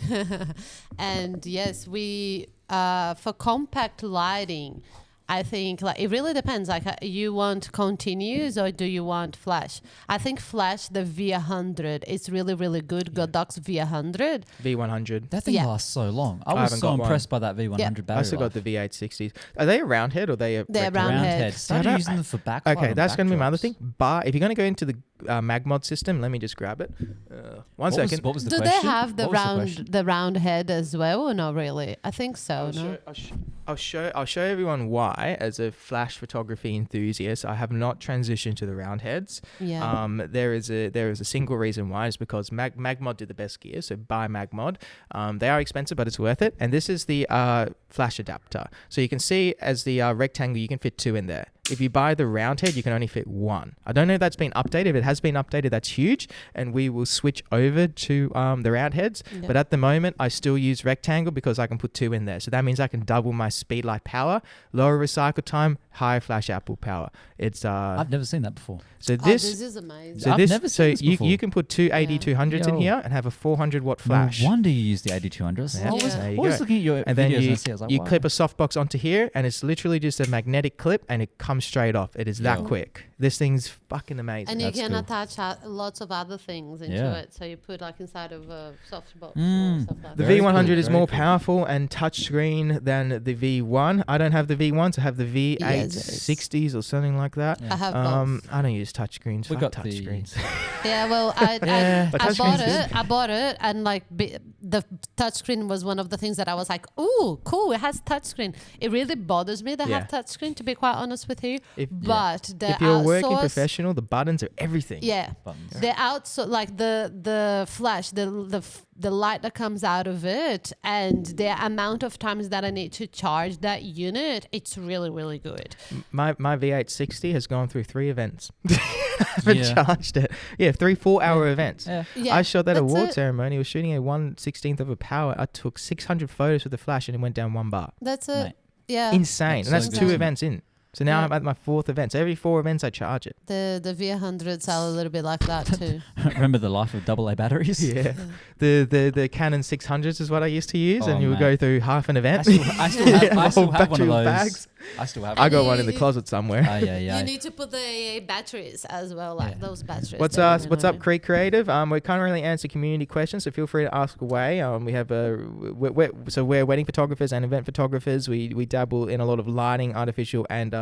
And yes, we for compact lighting, I think like it really depends. Like you want continuous or do you want flash? I think flash, the V100 is really, really good. Godox V100. V100. That thing Yeah. lasts so long. I was haven't so got impressed by that V100 Yeah. battery I still got life. the V860s. Are they a round head or they a They're rectangle? round head. Started using them for backlight. Okay, and that's going to be my other backdrops. thing. But if you're going to go into the MagMod system, let me just grab it. One second. What was the Do question? they have the What was the question? round head as well or not really? I think so. No. I'll show everyone why. As a flash photography enthusiast, I have not transitioned to the round heads. Yeah. There is a single reason why. It's because MagMod did the best gear. So buy MagMod. They are expensive, but it's worth it. And this is the flash adapter. So you can see as the rectangle, you can fit 2 in there. If you buy the round head, you can only fit 1. I don't know if that's been updated. If it has been updated, that's huge. And we will switch over to the round heads. Yeah. But at the moment, I still use rectangle because I can put 2 in there. So that means I can double my speed light power, lower recycle time, higher flash output power. It's I've never seen that before. so This this is amazing. so I've this never so seen this you before. you can put 2 8200s in Yo. here and have a 400-watt flash. No wonder you use the 8200. Yeah. I was, Yeah. There you always go. looking at your And then videos and I you, see, I was like, you wow. clip a softbox onto here, and it's literally just a magnetic clip, and it comes straight off. It is that Yeah. quick. This thing's fucking amazing. And you That's can cool. attach lots of other things into Yeah. it. So you put like inside of a softbox Mm. or stuff like The that. Very V100 cool, is very more cool. powerful and touchscreen than the V1. I don't have the V1s. I have the V860s or something like that. Yeah. I have both. I don't use touchscreens. We Fuck got the- touchscreens. Yeah, well, Yeah. But I bought touchscreen's it. I bought it, and like the touchscreen was one of the things that I was like, "Ooh, cool! It has touchscreen." It really bothers me that Yeah. have touchscreen, to be quite honest with you. If, But the if you're working outsource- professional, the buttons are everything. yeah, Buttons. the like the flash, the light that comes out of it, and the amount of times that I need to charge that unit, it's really, really good. My V860 has gone through 3 events. I haven't Yeah. charged it. Yeah, 3-4-hour events. Yeah. Yeah, I shot that that's award it. ceremony. I was shooting at 1/16th of a power. I took 600 photos with the flash and it went down 1 bar. That's it. Mate. Yeah, Insane. That's And that's so 2 good. events in. So now Yeah. I'm at my 4th event. So every 4 events I charge it. the V100s are a little bit like that too. Remember the life of AA batteries? Yeah. The Canon 600s is what I used to use, Oh, and you would man. go through half an event. I still have, I still Whole have one battery of of those. bags. I still have I one. got one in the You- closet somewhere. Yeah. You need to put the AA batteries as well, like Yeah. those batteries. What's that you what's know. up, Creek Creative? We can't really answer community questions, so feel free to ask away. We have we're wedding photographers and event photographers. We dabble in a lot of lighting, artificial and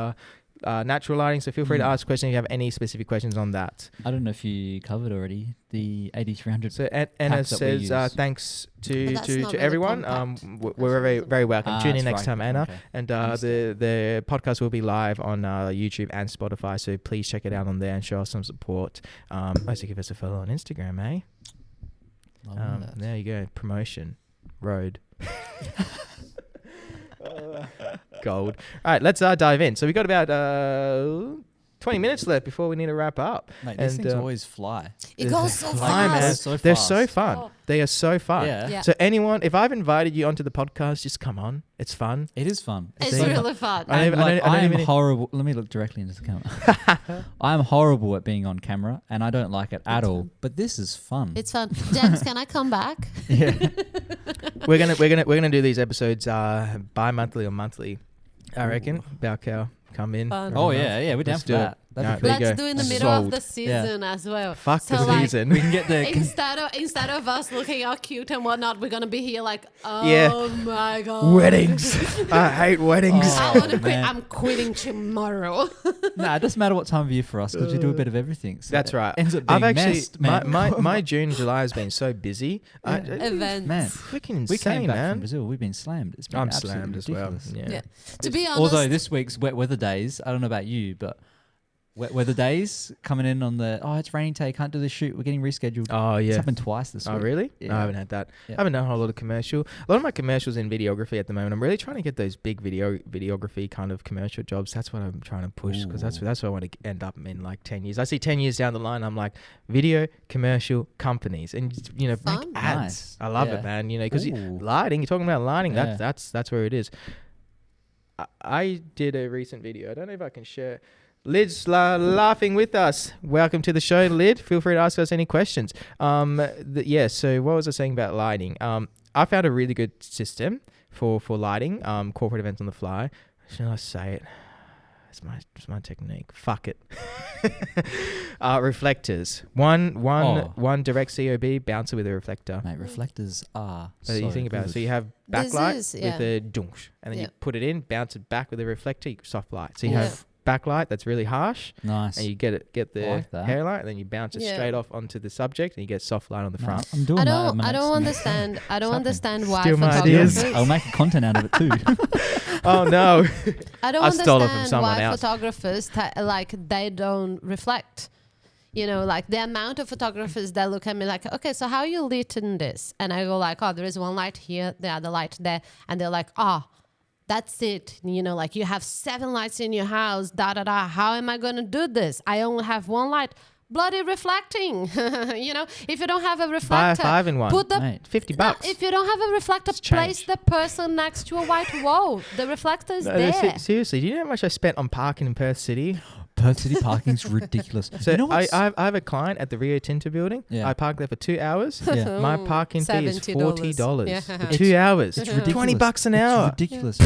natural lighting. So feel free to Mm. ask questions if you have any specific questions on that. I don't know if you covered already the 8300. So Anna Pack that we says use. thanks But to that's to, not to really everyone. compact. We're very very welcome. Tune in that's next right. time, Anna. Okay. And Understand. the podcast will be live on YouTube and Spotify, so please check it out on there and show us some support. Also give us a follow on Instagram, eh? I love that. There you go. Promotion. Road. Gold. All right, let's dive in. So we got about 20 minutes left before we need to wrap up. Mate, these and, things always fly. It goes so Fly, man. fast. So They're fast. so fun. Oh. They are so fun. Yeah. Yeah. So anyone, if I've invited you onto the podcast, just come on. It's fun. It is fun. It's So- really fun. I don't- And, like, I don't I am even- horrible. Let me look directly into the camera. I am horrible at being on camera, and I don't like it at It's all. fun. But this is fun. It's fun. James, can I come back? yeah. We're gonna do these episodes bi-monthly or monthly. I reckon. Bel Cal, come in. Fun. Oh yeah, we're down Let's for do it. that. That'd Alright, be there cool. you Let's go. do in the middle of Sold. the season as well. Fuck So, the like, season. We can get the. Instead of us looking all cute and whatnot, we're gonna be here like, oh Yeah. my god, Weddings. I hate weddings. Oh. I want to quit. man. I'm quitting tomorrow. Nah, it doesn't matter what time of year for us because we do a bit of everything. So That's right. it ends up being I've actually messed, man. my June, July has been so busy. Events. Man, Freaking we came insane, back from man. Brazil. We've been slammed. It's been I'm absolutely slammed as ridiculous. well. Yeah. Yeah. To be honest, Although this week's wet weather days, I don't know about you, but wet weather days coming in on the it's raining today, can't do the shoot. We're getting rescheduled. Oh It's yeah. happened twice this Oh week. really? No, Yeah. I haven't had that. Yeah. I haven't done a whole lot of commercial. A lot of my commercials in videography at the moment. I'm really trying to get those big videography kind of commercial jobs. That's what I'm trying to push because that's Ooh. what I want to end up in like 10 years. I see 10 years down the line. I'm like video commercial companies and make Fun. ads. Nice. I love Yeah. it, man. Because Ooh. lighting. You're talking about lighting. Yeah. That's where it is. I did a recent video. I don't know if I can share. Lid's laughing with us. Welcome to the show, Lid. Feel free to ask us any questions. So what was I saying about lighting? I found a really good system for lighting, corporate events on the fly. Shall I say it? It's my technique. Fuck it. Reflectors. One direct COB bouncer with a reflector. Mate, reflectors are So you think about it. So you have backlight with a dunch, and then Yeah. you put it in, bounce it back with a reflector, soft light. So you have backlight that's really harsh, nice. and you get the like that. hairlight, and then you bounce it straight off onto the subject, and you get soft light on the front. I'm doing I that. don't understand. I don't understand why Steal my ideas. photographers. I'll make a content out of it too. Oh no! I don't I stole it from understand someone why else. photographers they don't reflect. You know, like the amount of photographers that look at me like, okay, so how you lit in this? And I go like, oh, there is one light here, the other light there, and they're like, that's it. You know, like you have 7 lights in your house, How am I going to do this? I only have one light. Bloody reflecting. You know, if you don't have a reflector, Buy a 5-in-1. put the Mate. $50. If you don't have a reflector, It's place changed. the person next to a white wall. The reflector is No, there. seriously, do you know how much I spent on parking in Perth City? Perth City parking's ridiculous. So you know I what's- have a client at the Rio Tinto building. Yeah. I parked there for 2 hours. Yeah. My parking fee is $70. $40 Yeah. for 2 hours. It's ridiculous. $20 an It's hour. ridiculous.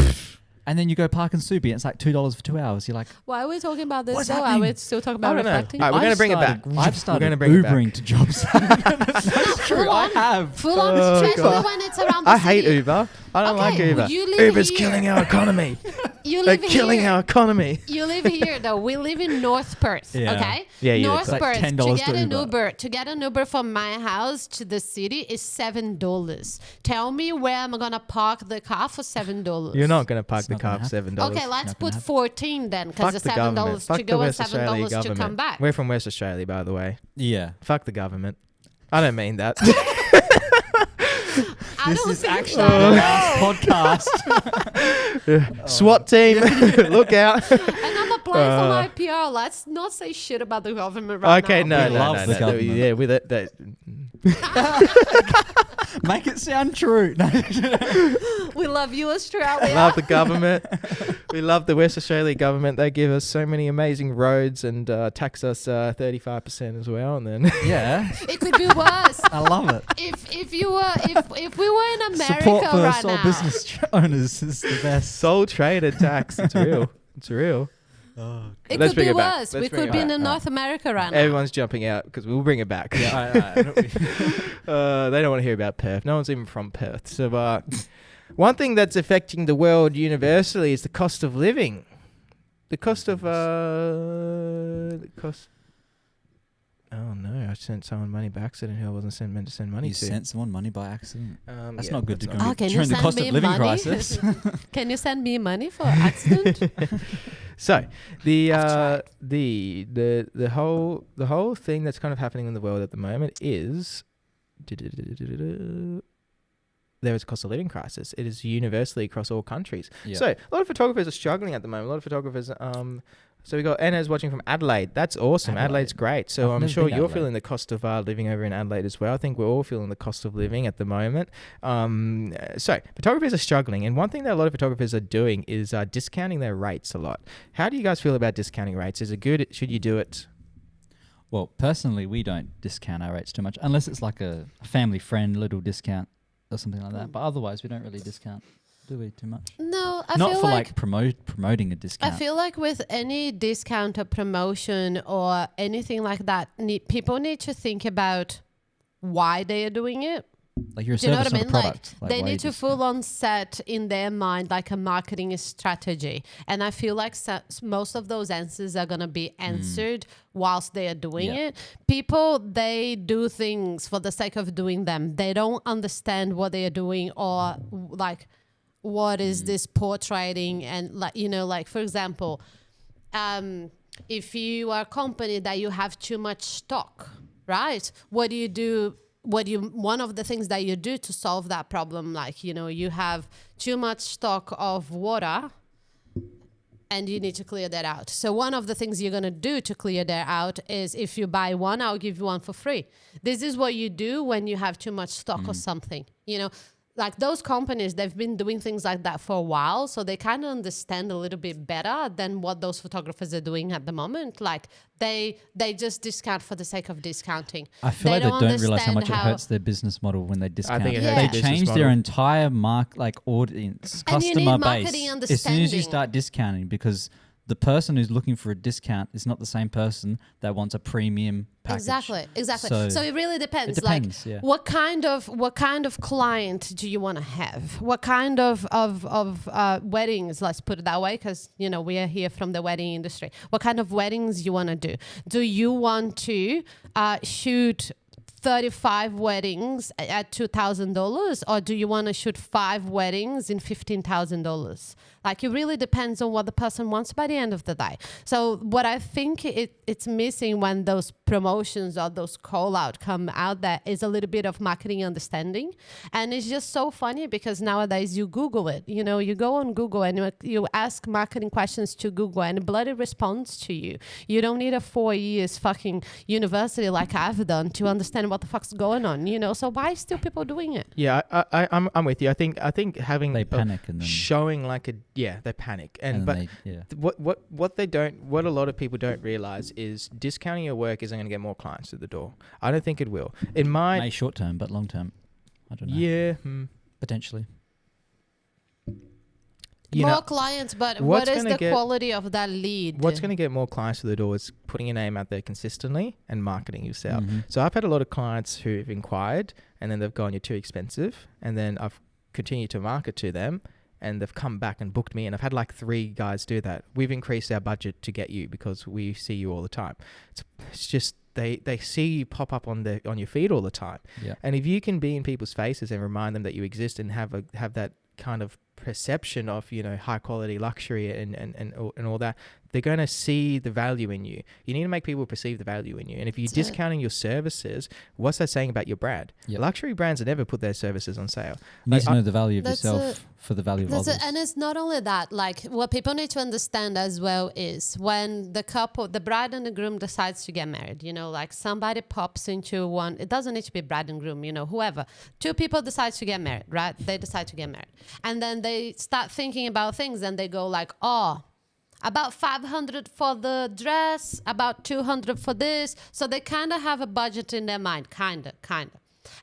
And then you go park in Subi and it's like $2 for 2 hours. You're like, Why are we talking about this? What's though? Are happening? we still talking I about don't know. reflecting? All right, we're going to bring it back. I've started We're gonna bring it back. Ubering to jobs. That's true. Full I on. have. Full on, Oh, especially God. when it's around the I hate city. Uber. I don't like Okay, Uber. you live Uber's here. killing our economy. You They're live killing here. our economy. You live here though. We live in North Perth. Yeah. Okay. Yeah, you do. North It's like Perth. $10 To get an Uber from my house to the city is $7. Tell me where I'm gonna park the car for $7. You're not going to park It's the not car gonna for $7. Okay, let's Not put gonna 14 then, because Fuck the the $7 government. Fuck to the go and West Australia $7 to government. come back. We're from West Australia, by the way. Yeah. Fuck the government. I don't mean that. I This don't is think actually so. the last podcast. SWAT team, look out. And I'm applying for my PR. Let's not say shit about the government right Okay, now. no, We love no, the no. government. Yeah, with it. Make it sound true. No. We love you, Australia. Love the government. We love the West Australia government. They give us so many amazing roads and tax us 35% as well. And then Yeah. It could be worse. I love it. If we were in America Support for right small now. business owners is the best. sole trader tax. It's real. It's real. It Let's could bring be it back. worse. Let's We bring could it be in back. North America right now. Everyone's jumping out because we'll bring it back. Yeah, They don't want to hear about Perth. No one's even from Perth. So, one thing that's affecting the world universally is the cost of living. The cost of Oh no! I sent someone money by accident who I wasn't meant to send money You to. sent someone money by accident. That's Yeah, not good to that's go not Can you during the send cost me of living money? crisis. Can you send me money for accident? So the I've the whole thing that's kind of happening in the world at the moment is there is a cost of living crisis. It is universally across all countries. Yeah. So a lot of photographers are struggling at the moment. A lot of photographers. So we got Anna's watching from Adelaide. That's awesome. Adelaide. Adelaide's great. So I've I'm never sure been to you're Adelaide. feeling the cost of living over in Adelaide as well. I think we're all feeling the cost of living at the moment. So photographers are struggling, and one thing that a lot of photographers are doing is discounting their rates a lot. How do you guys feel about discounting rates? Is it good? Should you do it? Well, personally, we don't discount our rates too much unless it's like a family friend little discount or something like that. But otherwise, we don't really discount, do we, too much? No, I Not feel for like promoting a discount. I feel like with any discount or promotion or anything like that, people need to think about why they are doing it. Like you're a Do you know service, what I not mean? a product. Like they why you need to discount. full on set in their mind like a marketing strategy. And I feel like most of those answers are going to be answered whilst they are doing Yeah. it. People, they do things for the sake of doing them. They don't understand what they are doing or like what is this portraying. And like, you know, like for example, if you are a company that you have too much stock, right? What do you do? One of the things that you do to solve that problem, like, you know, you have too much stock of water and you need to clear that out. So one of the things you're going to do to clear that out is if you buy one, I'll give you one for free. This is what you do when you have too much stock or something. You know, like those companies, they've been doing things like that for a while, so they kind of understand a little bit better than what those photographers are doing at the moment. Like they just discount for the sake of discounting. I feel like they don't realize how much it hurts their business model when they discount. I think it hurts They their change their entire audience, And you need customer marketing base as soon as you understanding. start discounting, because the person who's looking for a discount is not the same person that wants a premium package. Exactly. So it really depends. It depends, like yeah. what kind of client do you want to have? What kind of weddings, let's put it that way, because we are here from the wedding industry. What kind of weddings you want to do? Do you want to shoot 35 weddings at $2,000, or do you want to shoot 5 weddings in $15,000? Like, it really depends on what the person wants by the end of the day. So what I think it's missing when those promotions or those call out come out there is a little bit of marketing understanding. And it's just so funny because nowadays you Google it, you go on Google and you ask marketing questions to Google and it bloody responds to you. You don't need a 4 years fucking university like I've done to understand what the fuck's going on, So why still people doing it? Yeah, I'm with you. I think having They panic and then showing like they panic what a lot of people don't realize is discounting your work isn't going to get more clients to the door. I don't think it will. May short term, but long term, I don't know. Yeah, potentially. More clients, but what is the quality of that lead? What's going to get more clients to the door is putting your name out there consistently and marketing yourself. Mm-hmm. So I've had a lot of clients who've inquired and then they've gone, you're too expensive. And then I've continued to market to them and they've come back and booked me. And I've had like 3 guys do that. We've increased our budget to get you because we see you all the time. It's just they see you pop up on your feed all the time. Yeah. And if you can be in people's faces and remind them that you exist and have that kind of perception of high quality luxury and all that, they're going to see the value in you. You need to make people perceive the value in you. And if you're discounting your services, what's that saying about your brand? Yep. Luxury brands never put their services on sale. You need to know the value of yourself for the value of others. And it's not only that, like what people need to understand as well is when the bride and the groom decides to get married, like somebody pops into one, it doesn't need to be bride and groom, whoever. 2 people decide to get married, right? They decide to get married. And then they start thinking about things and they go like, about $500 for the dress, about $200 for this. So they kind of have a budget in their mind, kind of.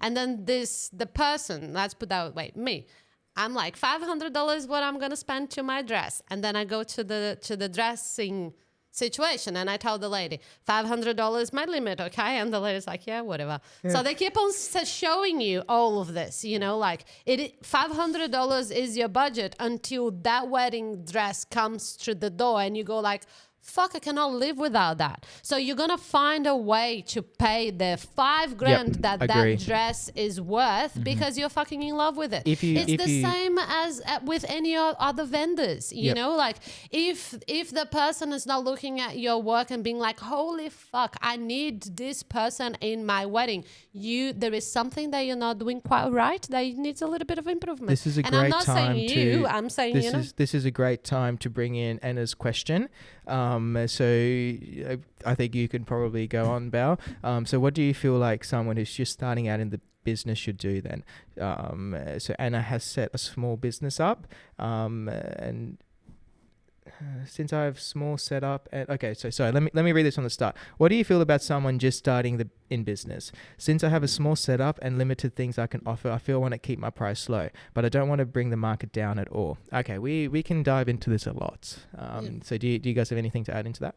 And then the person, let's put that way, me, I'm like, $500 what I'm going to spend to my dress. And then I go to the dressing situation and I tell the lady, $500 my limit, okay? And the lady's like, yeah, whatever. Yeah. So they keep on showing you all of this, like $500 is your budget until that wedding dress comes through the door and you go like, fuck, I cannot live without that. So you're going to find a way to pay the $5,000 that dress is worth because you're fucking in love with it. It's the same as with any other vendors, you know, like if the person is not looking at your work and being like, holy fuck, I need this person in my wedding. There is something that you're not doing quite right that needs a little bit of improvement. This is a great I'm not time saying you, I'm saying, this is a great time to bring in Anna's question. So I think you can probably go on, Bel. So what do you feel like someone who's just starting out in the business should do then? So Anna has set a small business up, and since I have small setup and okay, so sorry, let me read this from the start. What do you feel about someone just starting in business? Since I have a small setup and limited things I can offer, I feel I want to keep my price low, but I don't want to bring the market down at all. Okay, we can dive into this a lot. So do you guys have anything to add into that?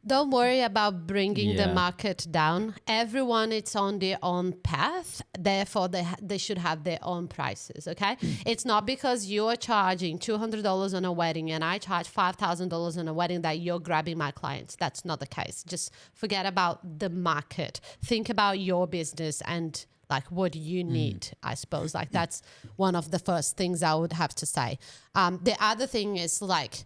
Don't worry about bringing the market down. Everyone is on their own path. Therefore, they should have their own prices, okay? It's not because you're charging $200 on a wedding and I charge $5,000 on a wedding that you're grabbing my clients. That's not the case. Just forget about the market. Think about your business and like what you need, I suppose. Like that's one of the first things I would have to say. The other thing is like...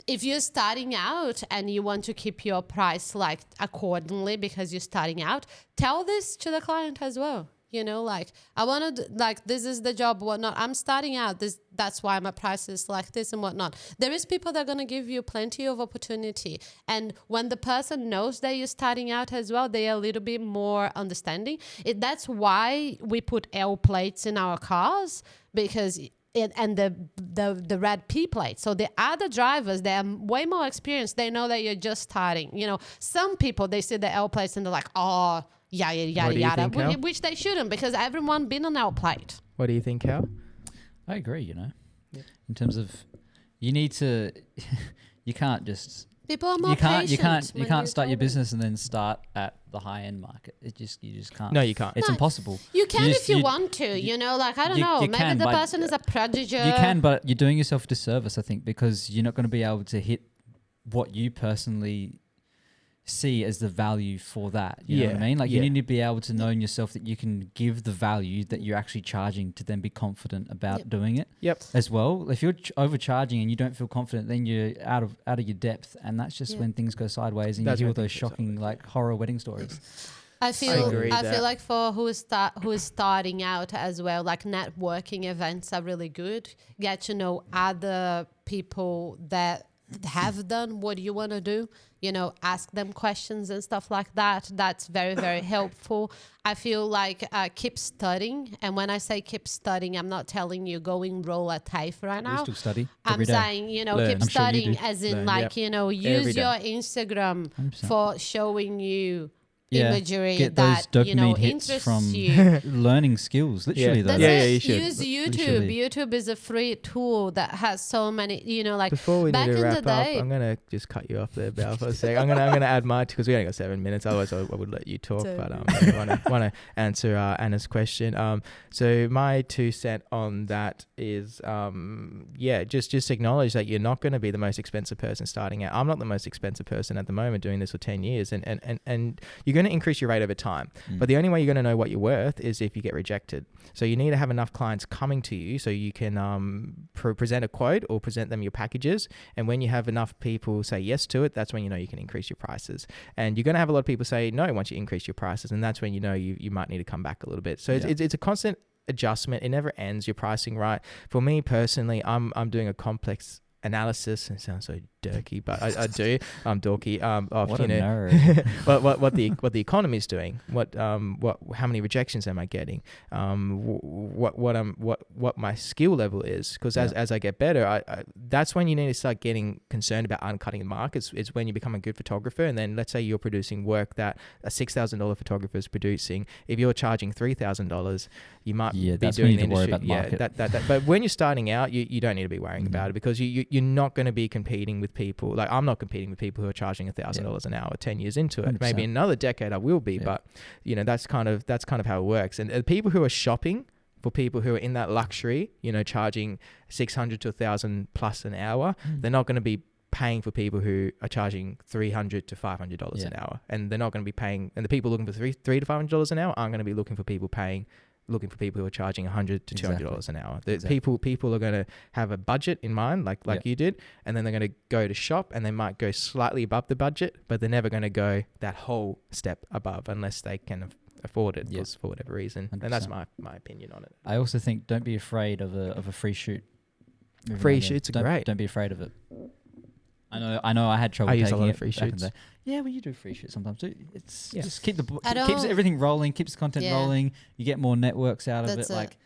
if you're starting out and you want to keep your price like accordingly because you're starting out, tell this to the client as well. You know, like I want to, like, this is the job, whatnot. I'm starting out. That's why my price is like this and whatnot. There is people that are going to give you plenty of opportunity. And when the person knows that you're starting out as well, they are a little bit more understanding. That's why we put L plates in our cars, because and the red P plate. So the other drivers, they are way more experienced. They know that you're just starting. You know, some people, they see the L plates and they're like, oh, yada, which they shouldn't, because everyone been on our plate. What do you think, Cal? I agree, you know. Yeah. In terms of, you need to, you can't just... People are more patient. You can't start your business and then start at the high end market. You just can't. No, you can't. It's impossible. You can if you want to. You know, like I don't know. Maybe the person is a prodigy. You can, but you're doing yourself a disservice, I think, because you're not going to be able to hit what you personally see as the value for that. You know what I mean? Like you need to be able to know in yourself that you can give the value that you're actually charging to then be confident about doing it. Yep. As well, if you're overcharging and you don't feel confident, then you're out of your depth, and that's just when things go sideways and you hear all those shocking like horror wedding stories. I feel like for who is starting out as well, like networking events are really good. Get to know other people that have done what you want to do, you know, ask them questions and stuff like that. That's very, very helpful. I feel like keep studying. And when I say keep studying, I'm not telling you go enroll at TAFE right now. We still study. I'm saying, you know, keep studying as in like, you know, use your Instagram 100%. For showing you imagery get that those you know dopamine hits interests from you. Learning skills, literally. You should use YouTube. YouTube is a free tool that has so many. You know, like before we back need to in wrap the day, up, I'm gonna just cut you off there, Bel, for a sec. I'm gonna add my because we only got 7 minutes. Otherwise, I would let you talk. But I want to answer Anna's question. So my 2 cents on that is just acknowledge that you're not going to be the most expensive person starting out. I'm not the most expensive person at the moment doing this for 10 years, and you're going to increase your rate over time. But the only way you're going to know what you're worth is if you get rejected. So you need to have enough clients coming to you so you can present a quote or present them your packages. And when you have enough people say yes to it, that's when you know you can increase your prices. And you're going to have a lot of people say no once you increase your prices. And that's when you know you might need to come back a little bit. So it's a constant adjustment. It never ends. Your pricing, right? For me personally, I'm doing a complex analysis. It sounds so dirty, but I do. I'm dorky. Of what you know, nerd. what the economy is doing. How many rejections am I getting? What my skill level is. Because as I get better, that's when you need to start getting concerned about uncutting the mark. It's when you become a good photographer, and then let's say you're producing work that a $6,000 photographer is producing. If you're charging $3,000, you might be doing the industry. But when you're starting out, you don't need to be worrying about it, because you're not going to be competing with people. Like I'm not competing with people who are charging $1,000 an hour 10 years into it. 100%. Maybe another decade I will be, but you know, that's kind of how it works. And the people who are shopping for people who are in that luxury, you know, charging $600 to $1,000 an hour, they're not going to be paying for people who are charging $300 to $500 an hour. And they're not going to be paying, and the people looking for $300 to $500 an hour aren't going to be looking for people who are charging $100 to $200 an hour. People are going to have a budget in mind, like you did, and then they're going to go to shop, and they might go slightly above the budget, but they're never going to go that whole step above unless they can afford it for whatever reason. 100%. And that's my opinion on it. I also think don't be afraid of a free shoot. Free shoots are great. Don't be afraid of it. I know. I had trouble. I use taking a lot of it free shoots. Yeah, well, you do free shoots sometimes too. It's just keeps everything rolling, keeps the content rolling. You get more networks out of it. Like,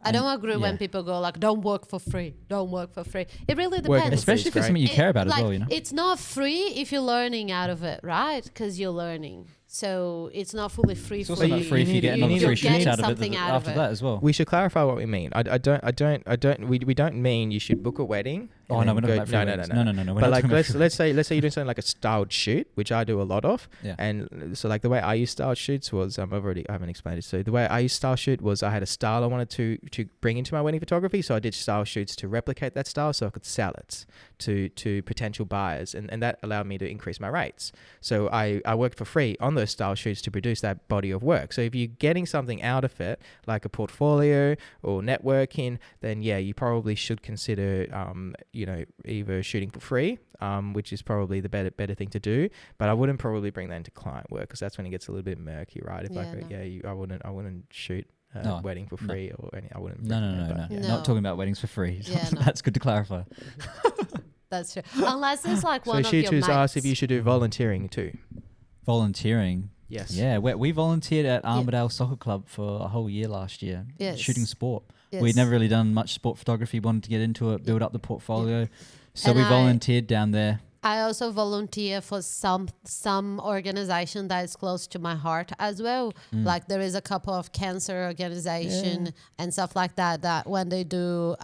I don't agree when people go like, "Don't work for free. Don't work for free." It really depends, especially if it's something you care about as well. You know, it's not free if you're learning out of it, right? Because you're learning. So it's not fully free. It's also not free if you get another free shoot out of it after that as well. We should clarify what we mean. We don't mean you should book a wedding. Oh no, we're not about free weddings. No. But like let's say you're doing something like a styled shoot, which I do a lot of. Yeah. And so like the way I use styled shoots was I haven't explained it. So the way I used style shoot was I had a style I wanted to bring into my wedding photography. So I did style shoots to replicate that style so I could sell it to potential buyers, and that allowed me to increase my rates. So I worked for free on those style shoots to produce that body of work. So if you're getting something out of it, like a portfolio or networking, then you probably should consider either shooting for free, which is probably the better thing to do. But I wouldn't probably bring that into client work, because that's when it gets a little bit murky, right? If I wouldn't shoot a wedding for free or any. I wouldn't. No. Not talking about weddings for free. Yeah, that's good to clarify. That's true. Unless it's like one of your mates. So she asked if you should do volunteering too. Volunteering. Yes. Yeah, we volunteered at Armadale Soccer Club for a whole year last year, shooting sport. Yes. We'd never really done much sport photography, wanted to get into it, build up the portfolio. So we volunteered down there. I also volunteer for some organization that is close to my heart as well. Like there is a couple of cancer organization and stuff like that when they do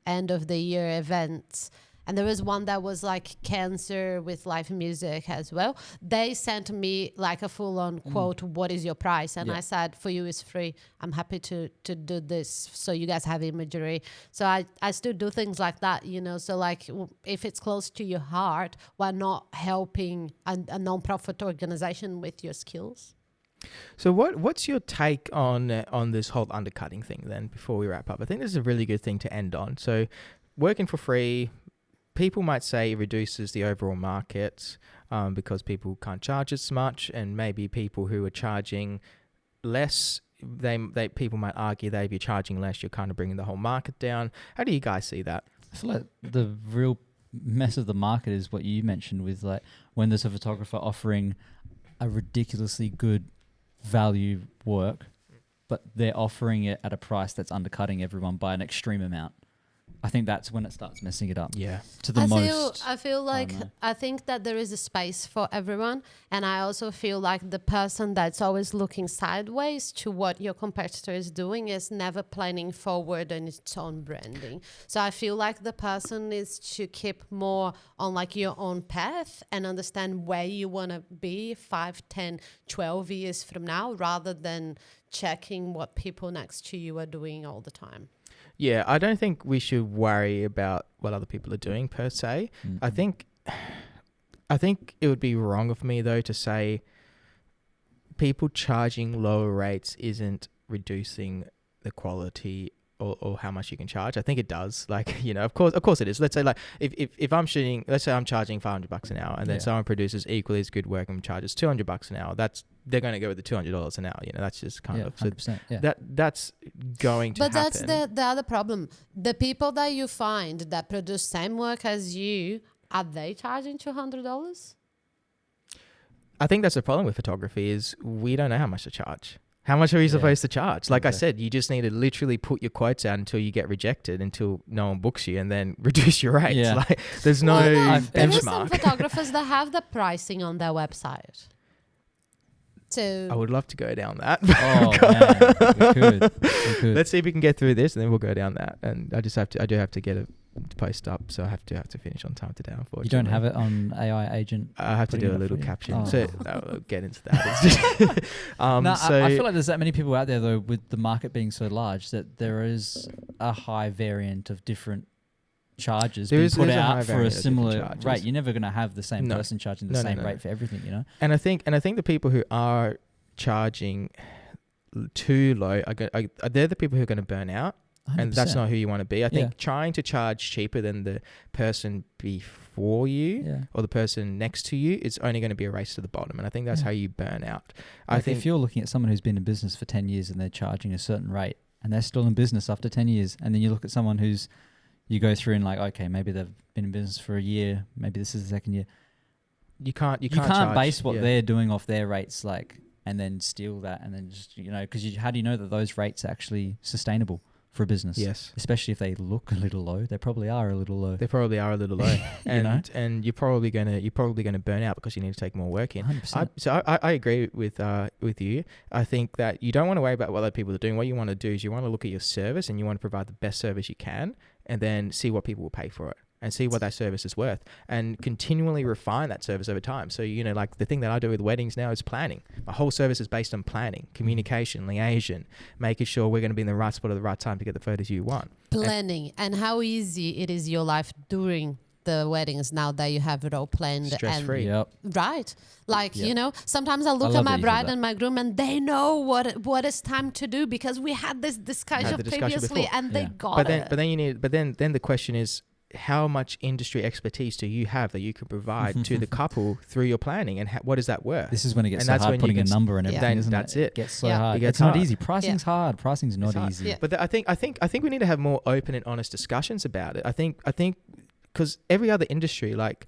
end of the year events. And there was one that was like cancer with live music as well. They sent me like a full-on quote, what is your price? And I said, for you it's free. I'm happy to do this so you guys have imagery. So I still do things like that, So like if it's close to your heart, why not helping a non-profit organization with your skills? So what's your take on this whole undercutting thing then, before we wrap up? I think this is a really good thing to end on. So working for free, people might say it reduces the overall market because people can't charge as much, and maybe people who are charging less, people might argue that if you're charging less, you're kind of bringing the whole market down. How do you guys see that? I feel like the real mess of the market is what you mentioned with like when there's a photographer offering a ridiculously good value work, but they're offering it at a price that's undercutting everyone by an extreme amount. I think that's when it starts messing it up. Yeah. I feel like I think that there is a space for everyone, and I also feel like the person that's always looking sideways to what your competitor is doing is never planning forward on its own branding. So I feel like the person is to keep more on like your own path and understand where you want to be 5, 10, 12 years from now, rather than checking what people next to you are doing all the time. Yeah, I don't think we should worry about what other people are doing per se. Mm-hmm. I think it would be wrong of me though to say people charging lower rates isn't reducing the quality or how much you can charge. I think it does. Like, of course it is. Let's say like if I'm shooting, let's say I'm charging $500 an hour, and then someone produces equally as good work and charges $200 an hour. They're going to go with the $200 an hour. That's just kind of 100%, that's going to happen. But that's the other problem. The people that you find that produce same work as you, are they charging $200? I think that's the problem with photography is we don't know how much to charge. How much are you supposed to charge? Like I said, you just need to literally put your quotes out until you get rejected, until no one books you, and then reduce your rates. Yeah. Like there's no benchmark. There are some photographers that have the pricing on their website. So I would love to go down that. Oh, man. We could. Let's see if we can get through this, and then we'll go down that. And I do have to get a post up, so I have to finish on time today, unfortunately. You don't have it on AI agent? I have to do a little caption. So we'll get into that. I feel like there's that many people out there though, with the market being so large, that there is a high variant of different charges being put out for a similar rate. You're never going to have the same person charging the same rate for everything, And I think the people who are charging too low they're the people who are going to burn out. 100%. And that's not who you want to be. I think trying to charge cheaper than the person before you or the person next to you is only going to be a race to the bottom. And I think that's how you burn out. I think if you're looking at someone who's been in business for 10 years and they're charging a certain rate and they're still in business after 10 years, and then you look at someone you go through and like, okay, maybe they've been in business for a year, maybe this is the second year. You can't base what they're doing off their rates, like, and then steal that, and then just, because how do you know that those rates are actually sustainable for a business? Yes. Especially if they look a little low. They probably are a little low. And you're probably gonna burn out because you need to take more work in. 100%. I agree with you. I think that you don't want to worry about what other people are doing. What you want to do is you want to look at your service and you want to provide the best service you can, and then see what people will pay for it and see what that service is worth, and continually refine that service over time. So, like the thing that I do with weddings now is planning. My whole service is based on planning, communication, liaison, making sure we're going to be in the right spot at the right time to get the photos you want. Planning and how easy it is your life during the weddings now that you have it all planned. Stress-free. Right. Like, sometimes I look at my bride and my groom and they know what is time to do because we had this discussion previously before. And they got it. But then the question is, how much industry expertise do you have that you can provide to the couple through your planning, and what is that worth? This is when it gets so hard putting a number and everything, isn't that's it? it. It gets so hard. It's not easy. Pricing's hard. Pricing's not easy. But I think we need to have more open and honest discussions about it. I think because every other industry, like,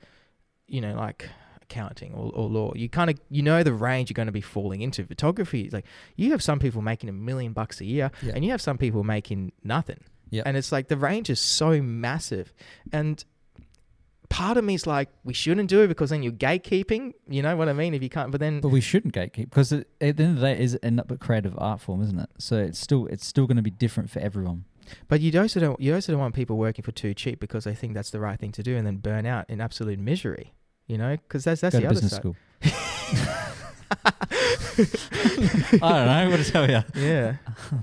you know, like accounting or law, you kind of, you know, the range you're going to be falling into. Photography, like, you have some people making $1 million a year, and you have some people making nothing. Yeah. And it's like the range is so massive. And part of me is like, we shouldn't do it because then you're gatekeeping, you know what I mean? If you can't, but we shouldn't gatekeep, because at the end of the day, it is end up a creative art form, isn't it? So it's still going to be different for everyone. But you also don't want people working for too cheap because they think that's the right thing to do and then burn out in absolute misery, you know? Because that's Go the to other business side. School. I don't know what to tell you. Yeah,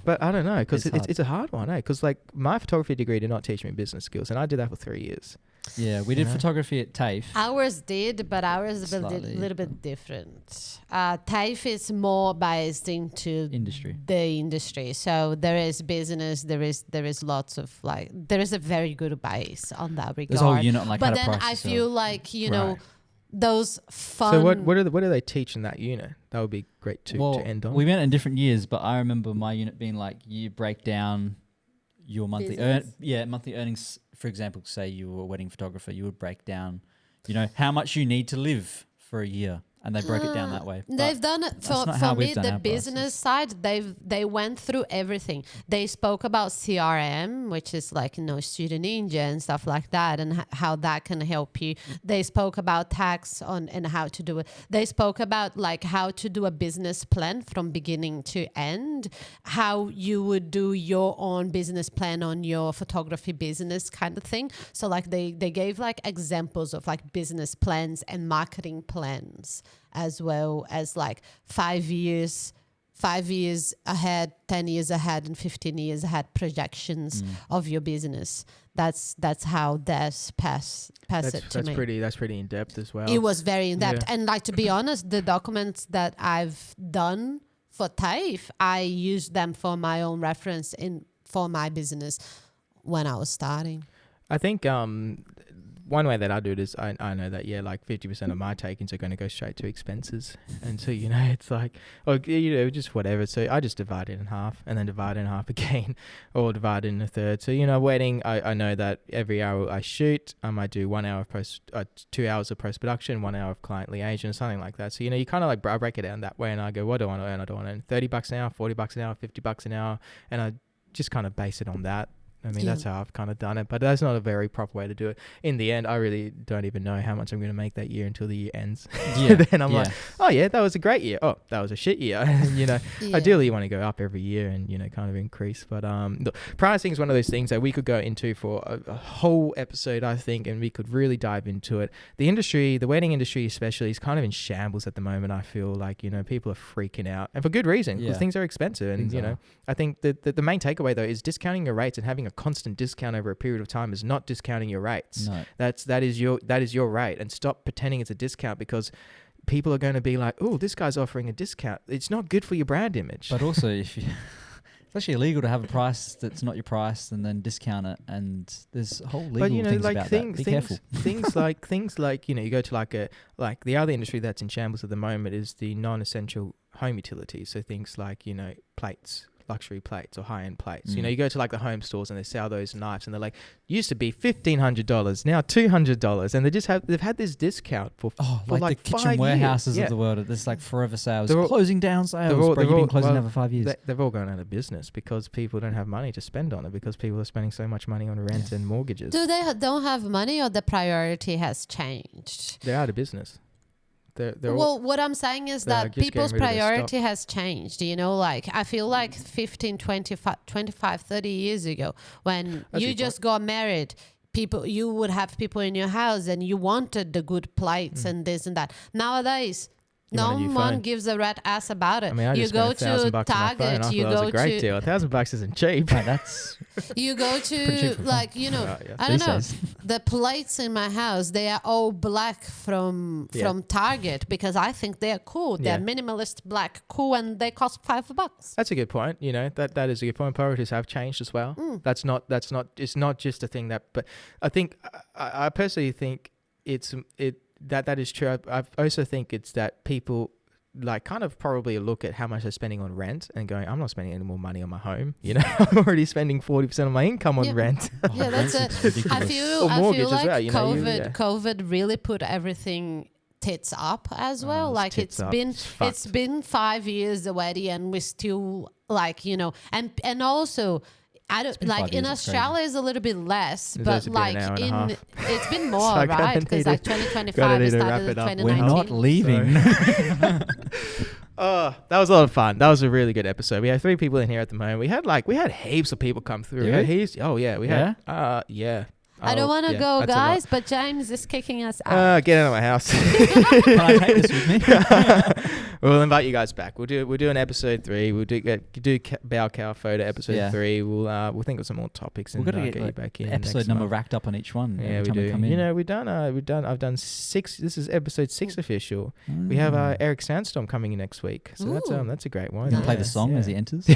but I don't know, because it's a hard one, eh? Because like my photography degree did not teach me business skills, and I did that for 3 years. Yeah, we did photography at TAFE. Ours did, but ours is a little bit different. TAFE is more based into the industry. So there is business, there is lots of like, there is a very good base on that regard. There's a whole unit on like but how to then price I yourself. feel like, you know, those fun. So what do they teach in that unit? That would be great to end on. We went in different years, but I remember my unit being like, you break down your monthly monthly earnings. For example, say you were a wedding photographer, you would break down, you know, how much you need to live for a year. And they broke it down that way. They've done it for me, the business side. They went through everything. They spoke about CRM, which is like, you know, Student Ninja and stuff like that, and how that can help you. They spoke about tax and how to do it. They spoke about like how to do a business plan from beginning to end, how you would do your own business plan on your photography business kind of thing. So like they gave like examples of like business plans and marketing plans, as well as like 5 years ahead, 10 years ahead, and 15 years ahead projections of your business. That's how that's pass it to me. That's pretty in depth as well. It was very in depth, and like, to be honest, the documents that I've done for TAFE, I used them for my own reference for my business when I was starting. I think one way that I do it is I know that, like 50% of my takings are going to go straight to expenses. And so, you know, it's like, or, you know, just whatever. So I just divide it in half and then divide it in half again, or divide it in a third. So, you know, wedding, I know that every hour I shoot, I might do 1 hour of 2 hours of post-production, 1 hour of client liaison, something like that. So, you know, you kind of like, I break it down that way, and I go, what do I want to earn? I don't want to earn $30 an hour, $40 an hour, $50 an hour. And I just kind of base it on that. I mean, that's how I've kind of done it, but that's not a very proper way to do it. In the end, I really don't even know how much I'm going to make that year until the year ends. Then I'm like, oh yeah, that was a great year. Oh, that was a shit year. And, you know, ideally you want to go up every year and, you know, kind of increase. But the pricing is one of those things that we could go into for a whole episode, I think, and we could really dive into it. The industry, the wedding industry especially, is kind of in shambles at the moment. I feel like, you know, people are freaking out, and for good reason, because things are expensive. And, you know, I think the main takeaway though is discounting your rates and having a constant discount over a period of time is not discounting your rates. No. That is your rate, and stop pretending it's a discount, because people are going to be like, oh, this guy's offering a discount. It's not good for your brand image. But also, it's actually illegal to have a price that's not your price and then discount it, and there's whole legal things about that. Be careful. things like, you know, you go to like the other industry that's in shambles at the moment is the non-essential home utilities. So things like, you know, plates, luxury plates or high-end plates. You know, you go to like the home stores and they sell those knives, and they're like, used to be $1,500, now $200, and they've had this discount for like the kitchen warehouses of the world. There's like forever sales, closing down sales. You've been closing down for 5 years. They've all gone out of business because people don't have money to spend on it, because people are spending so much money on rent and mortgages. Do they don't have money, or the priority has changed? They're out of business. What I'm saying is that people's priority has changed. You know, like I feel like 15, 25, 30 years ago, when you just got married, you would have people in your house and you wanted the good plates and this and that. Nowadays, No new one phone. gives a rat ass about it. I mean, I you just go spent $1,000 to on my phone. I Target, thought you that was go a great to deal. $1,000 isn't cheap. No, that's you go to like, you know, yeah. I don't know. These days. The plates in my house, they are all black from Target because I think they're cool. They're minimalist black, cool, and they cost $5. That's a good point. You know, that is a good point. Priorities have changed as well. That's not. It's not just a thing but I think I personally think that is true. I also think it's that people like kind of probably look at how much they're spending on rent and going, I'm not spending any more money on my home. You know, I'm already spending 40% of my income on rent. Yeah, that's it. I feel like well, you know, COVID really put everything tits up as well. Like it's been 5 years already, and we're still like, you know, and also. I don't like in Australia is a little bit less, but like it's been more, so right? Because like 2025 we started in 2019. We're not leaving. Oh, that was a lot of fun. That was a really good episode. We have 3 people in here at the moment. We had heaps of people come through. I don't want to go, guys, but James is kicking us out. Get out of my house. Can I take this with me? We'll invite you guys back. We'll do an episode 3. We'll do Bel Cal Photo episode 3. We'll think of some more topics and get you back in. Episode number racked up on each one. Yeah, we do. You know, I've done 6. This is episode 6 official. We have Eric Sandstorm coming in next week, so that's a great one. You can play the song as he enters.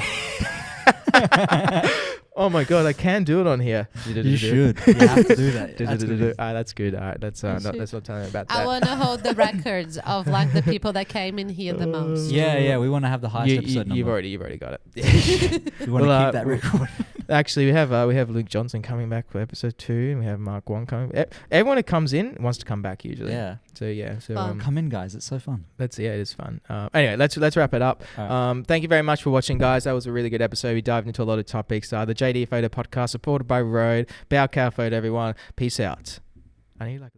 Oh my god, I can do it on here. You should. You have to do that. That's good. All right, that's not telling me about that. I want to hold the records of like the people that came in here the most. Yeah. We want to have the highest episode number. You've already got it. We want to keep that record. Actually, we have Luke Johnson coming back for episode 2, and we have Mark Wong coming. Everyone who comes in wants to come back usually. Yeah. So come in, guys. It's so fun. It is fun. Anyway, let's wrap it up. Right. Thank you very much for watching, guys. That was a really good episode. We dived into a lot of topics. The JD Photo Podcast, supported by Rode, Bel Cal Photo. Everyone, peace out. I need like.